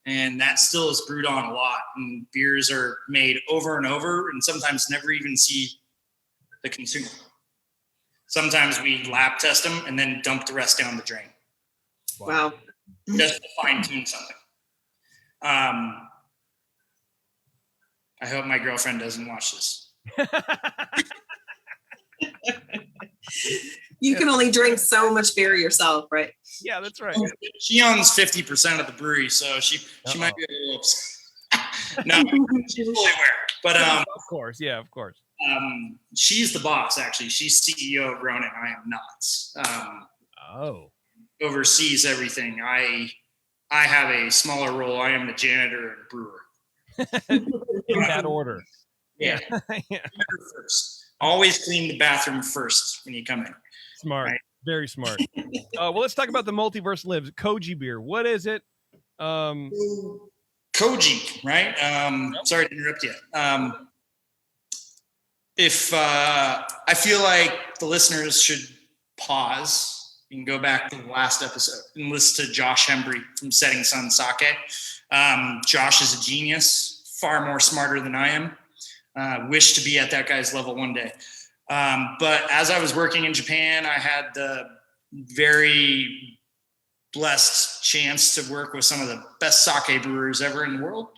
and that still is brewed on a lot. And beers are made over and over, and sometimes never even see the consumer. Sometimes we lab test them and then dump the rest down the drain. Wow. Just to fine tune something. I hope my girlfriend doesn't watch this. You can only drink so much beer yourself, right? Yeah, that's right. She owns 50% of the brewery, so she might be a little upset. No, she's fully aware. But of course, yeah, of course. She's the boss, actually. She's CEO of Ronin. I am not. Oversees everything. I have a smaller role. I am the janitor and brewer. In that order. Yeah. First. Always clean the bathroom first when you come in. Smart. Right? Very smart. Well, let's talk about the Multiverse Lives. Koji beer. What is it? Koji, right? Sorry to interrupt you. If I feel like the listeners should pause and go back to the last episode and listen to Josh Hembree from Setting Sun Sake. Josh is a genius, far more smarter than I am. Wish to be at that guy's level one day. But as I was working in Japan, I had the very blessed chance to work with some of the best sake brewers ever in the world.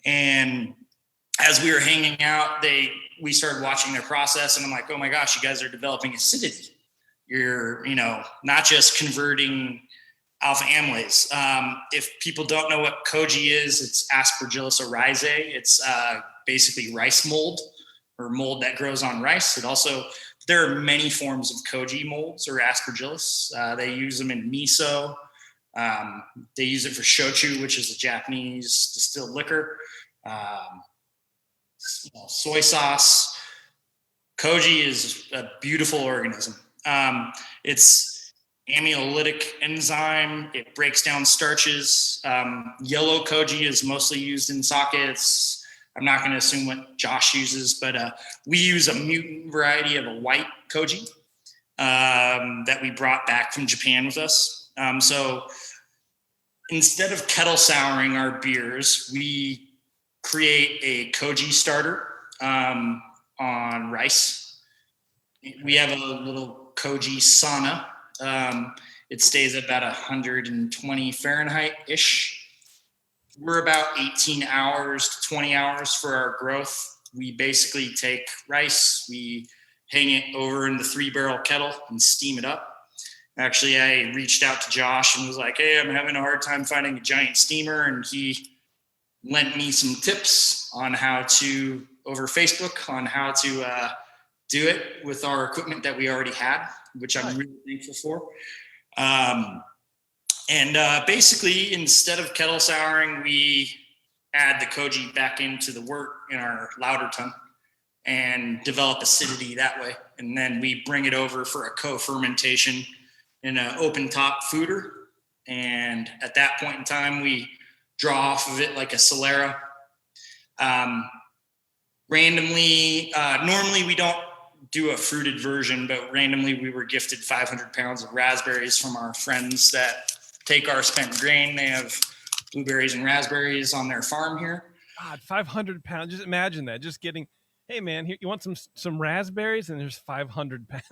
And as we were hanging out, we started watching their process, and I'm like, oh my gosh, you guys are developing acidity. You're, not just converting alpha amylase. If people don't know what koji is, it's Aspergillus oryzae. It's basically rice mold, or mold that grows on rice. There are many forms of koji molds or Aspergillus. They use them in miso. They use it for shochu, which is a Japanese distilled liquor. Soy sauce. Koji is a beautiful organism. It's amylolytic enzyme. It breaks down starches. Yellow koji is mostly used in sake. I'm not going to assume what Josh uses, but we use a mutant variety of a white koji that we brought back from Japan with us. So instead of kettle souring our beers, we create a koji starter on rice. We have a little koji sauna. It stays at about 120 Fahrenheit-ish. We're about 18 hours to 20 hours for our growth. We basically take rice, we hang it over in the 3-barrel kettle and steam it up. Actually, I reached out to Josh and was like, hey, I'm having a hard time finding a giant steamer. And he lent me some tips on how to, over Facebook, on how to do it with our equipment that we already had, which I'm really thankful for. Basically, instead of kettle souring, we add the koji back into the wort in our lauter tun and develop acidity that way. And then we bring it over for a co-fermentation in an open top foeder. And at that point in time, we draw off of it like a Solera. Randomly, normally we don't do a fruited version, but randomly we were gifted 500 pounds of raspberries from our friends that take our spent grain. They have blueberries and raspberries on their farm here. God, 500 pounds. Just imagine that. Just getting, hey man, here, you want some raspberries? And there's 500 pounds.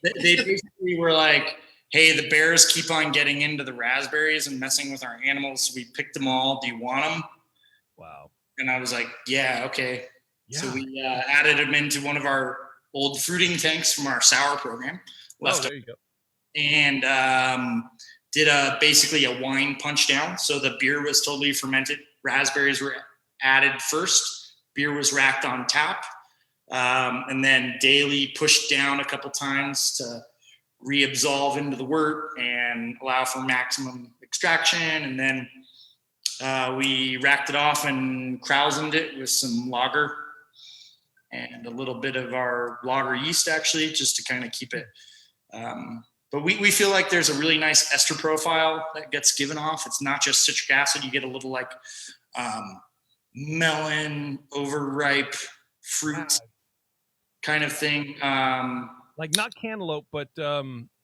They basically were like, hey, the bears keep on getting into the raspberries and messing with our animals. So we picked them all. Do you want them? Wow. And I was like, yeah, okay. Yeah. So we added them into one of our old fruiting tanks from our sour program. There you go. And did basically a wine punch down. So the beer was totally fermented. Raspberries were added first. Beer was racked on tap. And then daily pushed down a couple times to reabsolve into the wort and allow for maximum extraction. And then we racked it off and krausened it with some lager and a little bit of our lager yeast, actually, just to kind of keep it. But we feel like there's a really nice ester profile that gets given off. It's not just citric acid. You get a little like melon, overripe fruit kind of thing. Like not cantaloupe, but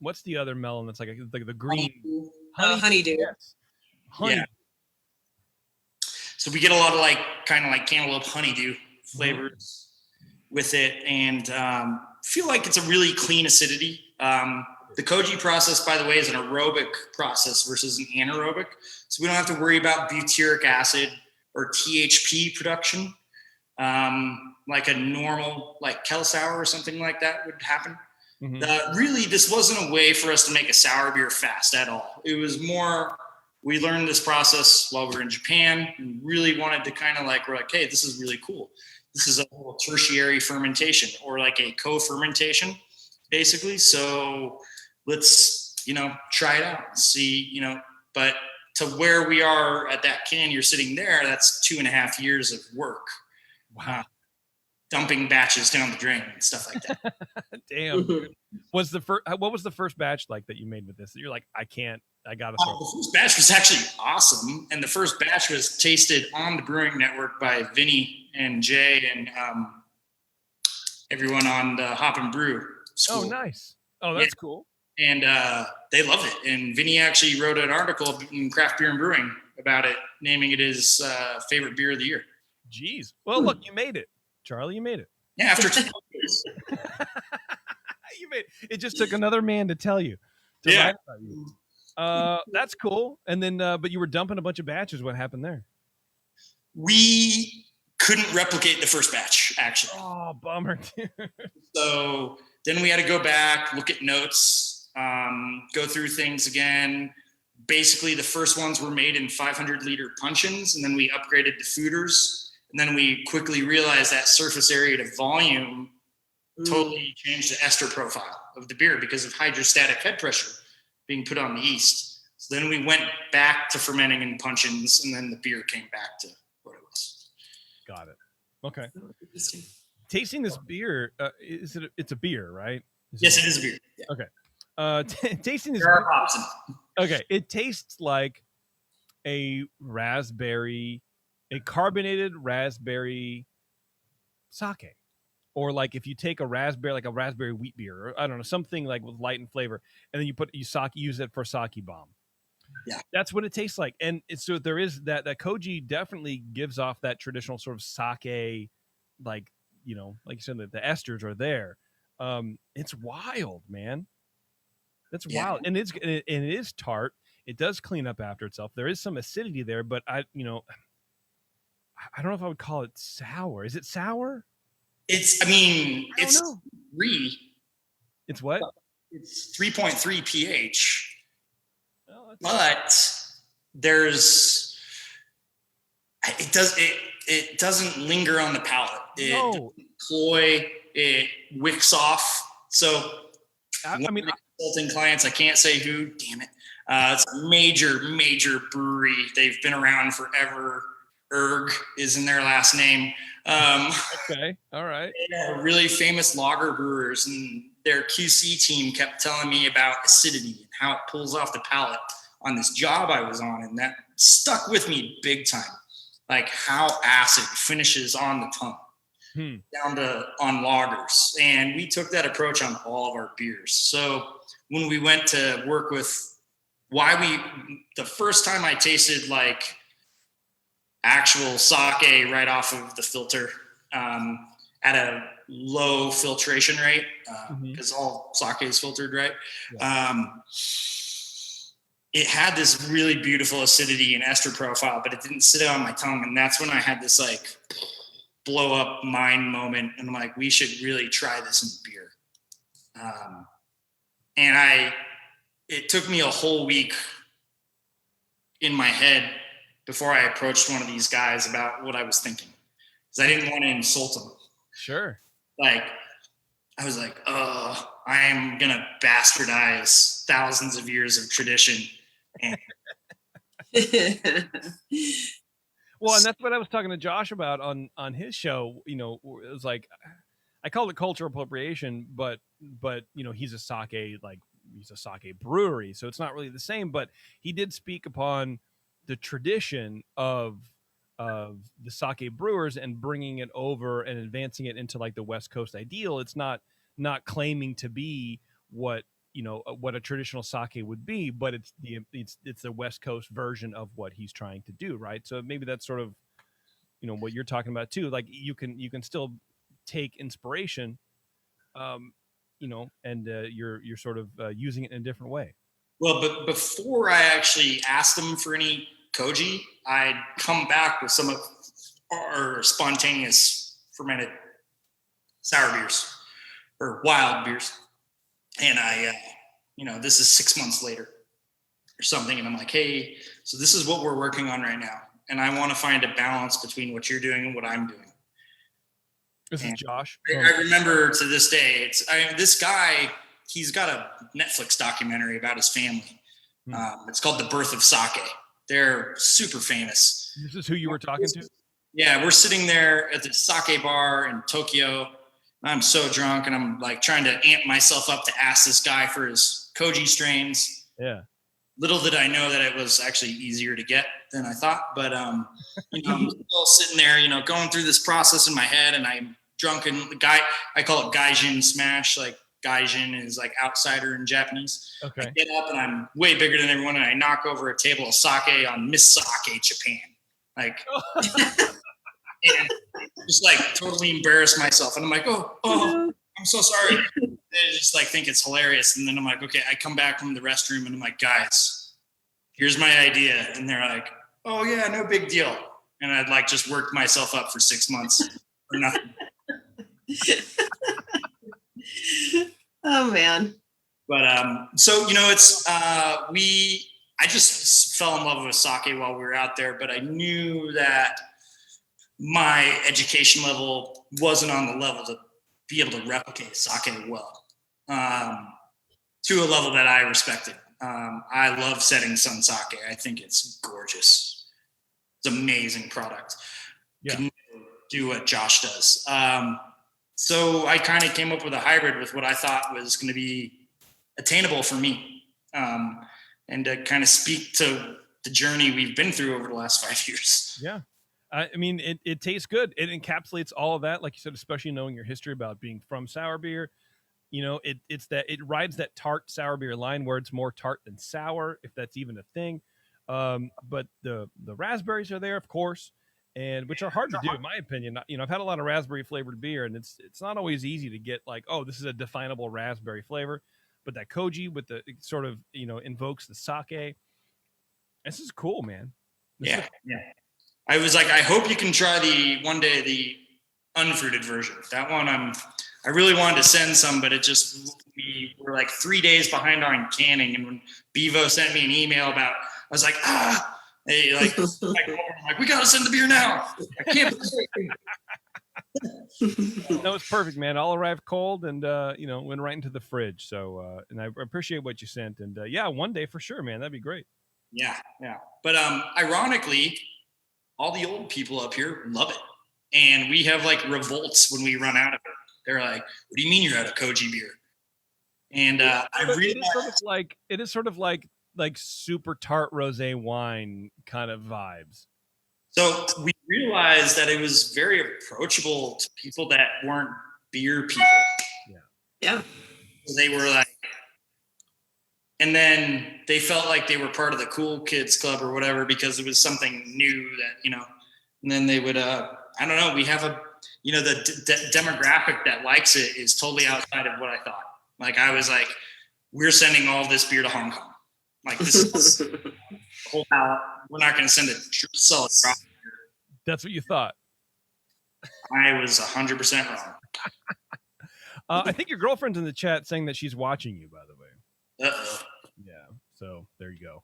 what's the other melon that's like the green? Honeydew. Yes. Honey. Yeah. So we get a lot of like kind of like cantaloupe honeydew flavors with it, and feel like it's a really clean acidity. The koji process, by the way, is an aerobic process versus an anaerobic. So we don't have to worry about butyric acid or THP production. Like a normal, like kettle sour or something like that would happen. Mm-hmm. Really, this wasn't a way for us to make a sour beer fast at all. It was more, we learned this process while we were in Japan and really wanted to kind of like, we're like, hey, this is really cool. This is a whole tertiary fermentation or like a co-fermentation, basically. So let's, try it out and see, but to where we are at that can, you're sitting there, that's 2.5 years of work. Wow. Dumping batches down the drain and stuff like that. Damn. Dude. What was the first batch like that you made with this? You're like, I gotta throw the first batch was actually awesome. And the first batch was tasted on the Brewing Network by Vinny and Jay and everyone on the Hop and Brew school. Oh, nice. Oh, that's cool. And they loved it. And Vinny actually wrote an article in Craft Beer and Brewing about it, naming it his favorite beer of the year. Jeez. Well, look, you made it. Charlie, you made it. Yeah, after 2 years. You made it. It just took another man to tell you. Write about you. That's cool. And then, but you were dumping a bunch of batches. What happened there? We couldn't replicate the first batch, actually. Oh, bummer. So then we had to go back, look at notes, go through things again. Basically, the first ones were made in 500-liter puncheons, and then we upgraded to foeders. And then we quickly realized that surface area to volume totally changed the ester profile of the beer because of hydrostatic head pressure being put on the yeast. So then we went back to fermenting in puncheons, and then the beer came back to what it was. Got it. Okay. Tasting this beer, it's a beer, right? Yes, it is a beer. Yeah. Okay. Tasting this beer. Okay. It tastes like a carbonated raspberry sake, or like if you take a raspberry wheat beer, or I don't know, something like with light and flavor, and then you use it for sake bomb. Yeah. That's what it tastes like. And so there is that koji definitely gives off that traditional sort of sake, like, like you said, that the esters are there. It's wild, man. That's wild. And it is tart. It does clean up after itself. There is some acidity there, but I don't know if I would call it sour. Is it sour? It's 3. It's what? It's 3.3 pH. Oh, but it doesn't linger on the palate. It wicks off. So consulting clients, I can't say who, damn it. It's a major brewery. They've been around forever. Erg is in their last name. Okay. All right. They are really famous lager brewers, and their QC team kept telling me about acidity and how it pulls off the palate on this job I was on. And that stuck with me big time. Like how acid finishes on the tongue down to on lagers. And we took that approach on all of our beers. So when we went to work with the first time I tasted like actual sake right off of the filter at a low filtration rate because all sake is filtered, right? Yeah. It had this really beautiful acidity and ester profile, but it didn't sit on my tongue. And that's when I had this like blow up mind moment. And I'm like, we should really try this in beer. It took me a whole week in my head before I approached one of these guys about what I was thinking, because I didn't want to insult them. Sure. Like, I was like, I am going to bastardize thousands of years of tradition. Well, and that's what I was talking to Josh about on his show. It was like, I call it cultural appropriation, but he's a sake brewery, so it's not really the same. But he did speak upon the tradition of the sake brewers and bringing it over and advancing it into like the West Coast ideal. It's not claiming to be what a traditional sake would be, but it's the West Coast version of what he's trying to do, right? So maybe that's sort of what you're talking about too. Like you can still take inspiration, and you're sort of using it in a different way. Well, but before I actually asked them for any koji, I'd come back with some of our spontaneous fermented sour beers or wild beers. And this is 6 months later or something. And I'm like, hey, so this is what we're working on right now. And I want to find a balance between what you're doing and what I'm doing. This is Josh. I remember to this day, this guy, he's got a Netflix documentary about his family. It's called The Birth of Sake. They're super famous. This is who you were talking to? Yeah, we're sitting there at the sake bar in Tokyo. I'm so drunk, and I'm like trying to amp myself up to ask this guy for his koji strains. Yeah. Little did I know that it was actually easier to get than I thought. But I'm still sitting there, going through this process in my head, and I'm drunk. And the guy, I call it gaijin smash. Like gaijin is like outsider in Japanese. Okay. I get up and I'm way bigger than everyone, and I knock over a table of sake on Miss Sake Japan. Like, and just like totally embarrass myself. And I'm like, oh, I'm so sorry. They just like think it's hilarious. And then I'm like, okay, I come back from the restroom and I'm like, guys, here's my idea. And they're like, oh yeah, no big deal. And I'd like just worked myself up for 6 months for nothing. Oh man. But so I just fell in love with sake while we were out there, but I knew that my education level wasn't on the level to be able to replicate sake well, to a level that I respected. I love setting sun sake. I think it's gorgeous. It's an amazing product. Yeah. Can do what Josh does. So I kind of came up with a hybrid with what I thought was going to be attainable for me, and to kind of speak to the journey we've been through over the last 5 years. Yeah. I mean, it tastes good. It encapsulates all of that, like you said, especially knowing your history about being from sour beer. You know, it's that it rides that tart sour beer line where it's more tart than sour, if that's even a thing. But the raspberries are there, of course, and which are hard to do, in my opinion. You know, I've had a lot of raspberry flavored beer, and it's not always easy to get like, oh, this is a definable raspberry flavor. But that koji with the it sort of, you know, invokes the sake. This is cool, man. Yeah. I was like, I hope you can try one day the unfruited version. That one I really wanted to send some, but we were like 3 days behind on canning. And when Bevo sent me an email I was like, hey, like, we got to send the beer now. I can't. No, it's perfect, man. I'll arrive cold and, you know, went right into the fridge. So, and I appreciate what you sent. And yeah, one day for sure, man. That'd be great. Yeah. But ironically, all the old people up here love it. And we have like revolts when we run out of it. They're like, what do you mean you're out of koji beer? And I realized it is sort of like super tart rosé wine kind of vibes. So we realized that it was very approachable to people that weren't beer people. Yeah. So they were like, and then they felt like they were part of the cool kids club or whatever, because it was something new that, you know, and then they would, I don't know, we have the demographic that likes it is totally outside of what I thought. Like, I was like, we're sending all this beer to Hong Kong. Like, this is whole pallet. We're not going to send it, sell it. That's what you thought. I was 100% wrong. I think your girlfriend's in the chat saying that she's watching you, by the way. Uh-oh. Yeah. So there you go.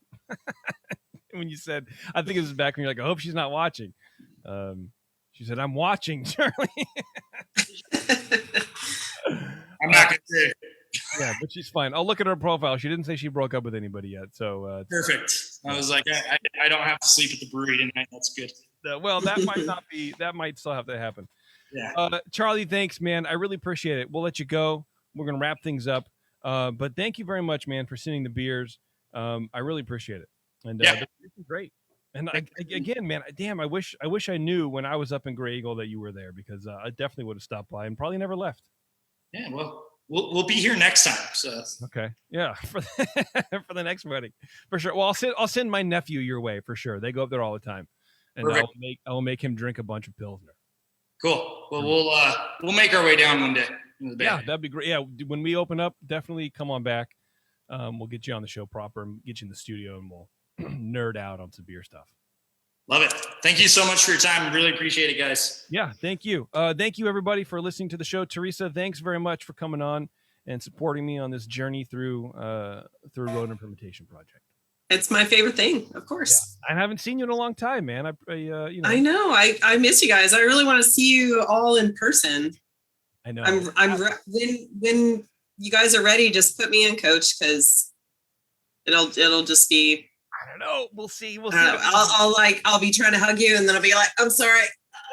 When you said, I think it was back when you're like, I hope she's not watching. She said, I'm watching, Charlie. I'm not going to say. Yeah, but she's fine. I'll look at her profile. She didn't say she broke up with anybody yet. So perfect. I was like, I don't have to sleep at the brewery tonight. That's good. Well, that might not be. That might still have to happen. Yeah. Charlie, thanks, man. I really appreciate it. We'll let you go. We're gonna wrap things up. But thank you very much, man, for sending the beers. I really appreciate it. And this is great. And again, man, damn, I wish I knew when I was up in Grey Eagle that you were there, because I definitely would have stopped by and probably never left. Yeah, well, we'll be here next time. So okay, yeah, for the next wedding, for sure. Well, I'll send my nephew your way for sure. They go up there all the time, and I'll make him drink a bunch of Pilsner. Cool. Well, we'll make our way down one day. Yeah, that'd be great. Yeah, when we open up, definitely come on back. We'll get you on the show proper and get you in the studio, and we'll nerd out on some beer stuff. Love it. Thank you so much for your time. Really appreciate it, guys. Yeah, thank you. Thank you, everybody, for listening to the show. Teresa, thanks very much for coming on and supporting me on this journey through Ronin Fermentation Project. It's my favorite thing, of course. Yeah. I haven't seen you in a long time, man. I know. I miss you guys. I really want to see you all in person. I know. When you guys are ready, just put me in, coach, because it'll just be. I don't know. We'll see. I'll be trying to hug you, and then I'll be like, I'm sorry.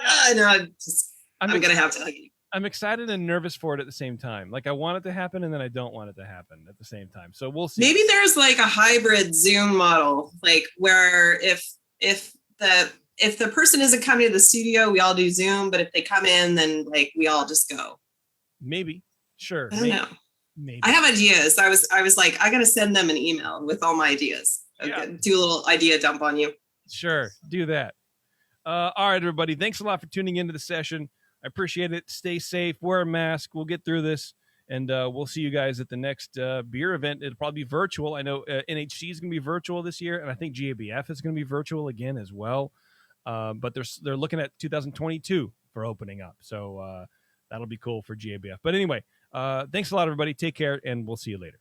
I'm gonna have to hug you. I'm excited and nervous for it at the same time. Like, I want it to happen, and then I don't want it to happen at the same time. So we'll see. Maybe there's like a hybrid Zoom model, like where if the person isn't coming to the studio, we all do Zoom. But if they come in, then like we all just go. Maybe. Sure. I don't know. Maybe. I have ideas. I was like, I gotta send them an email with all my ideas. Yeah. Do a little idea dump on you. Sure. Do that. All right, everybody. Thanks a lot for tuning into the session. I appreciate it. Stay safe. Wear a mask. We'll get through this. And we'll see you guys at the next beer event. It'll probably be virtual. I know NHC is going to be virtual this year. And I think GABF is going to be virtual again as well. But they're looking at 2022 for opening up. So that'll be cool for GABF. But anyway, thanks a lot, everybody. Take care, and we'll see you later.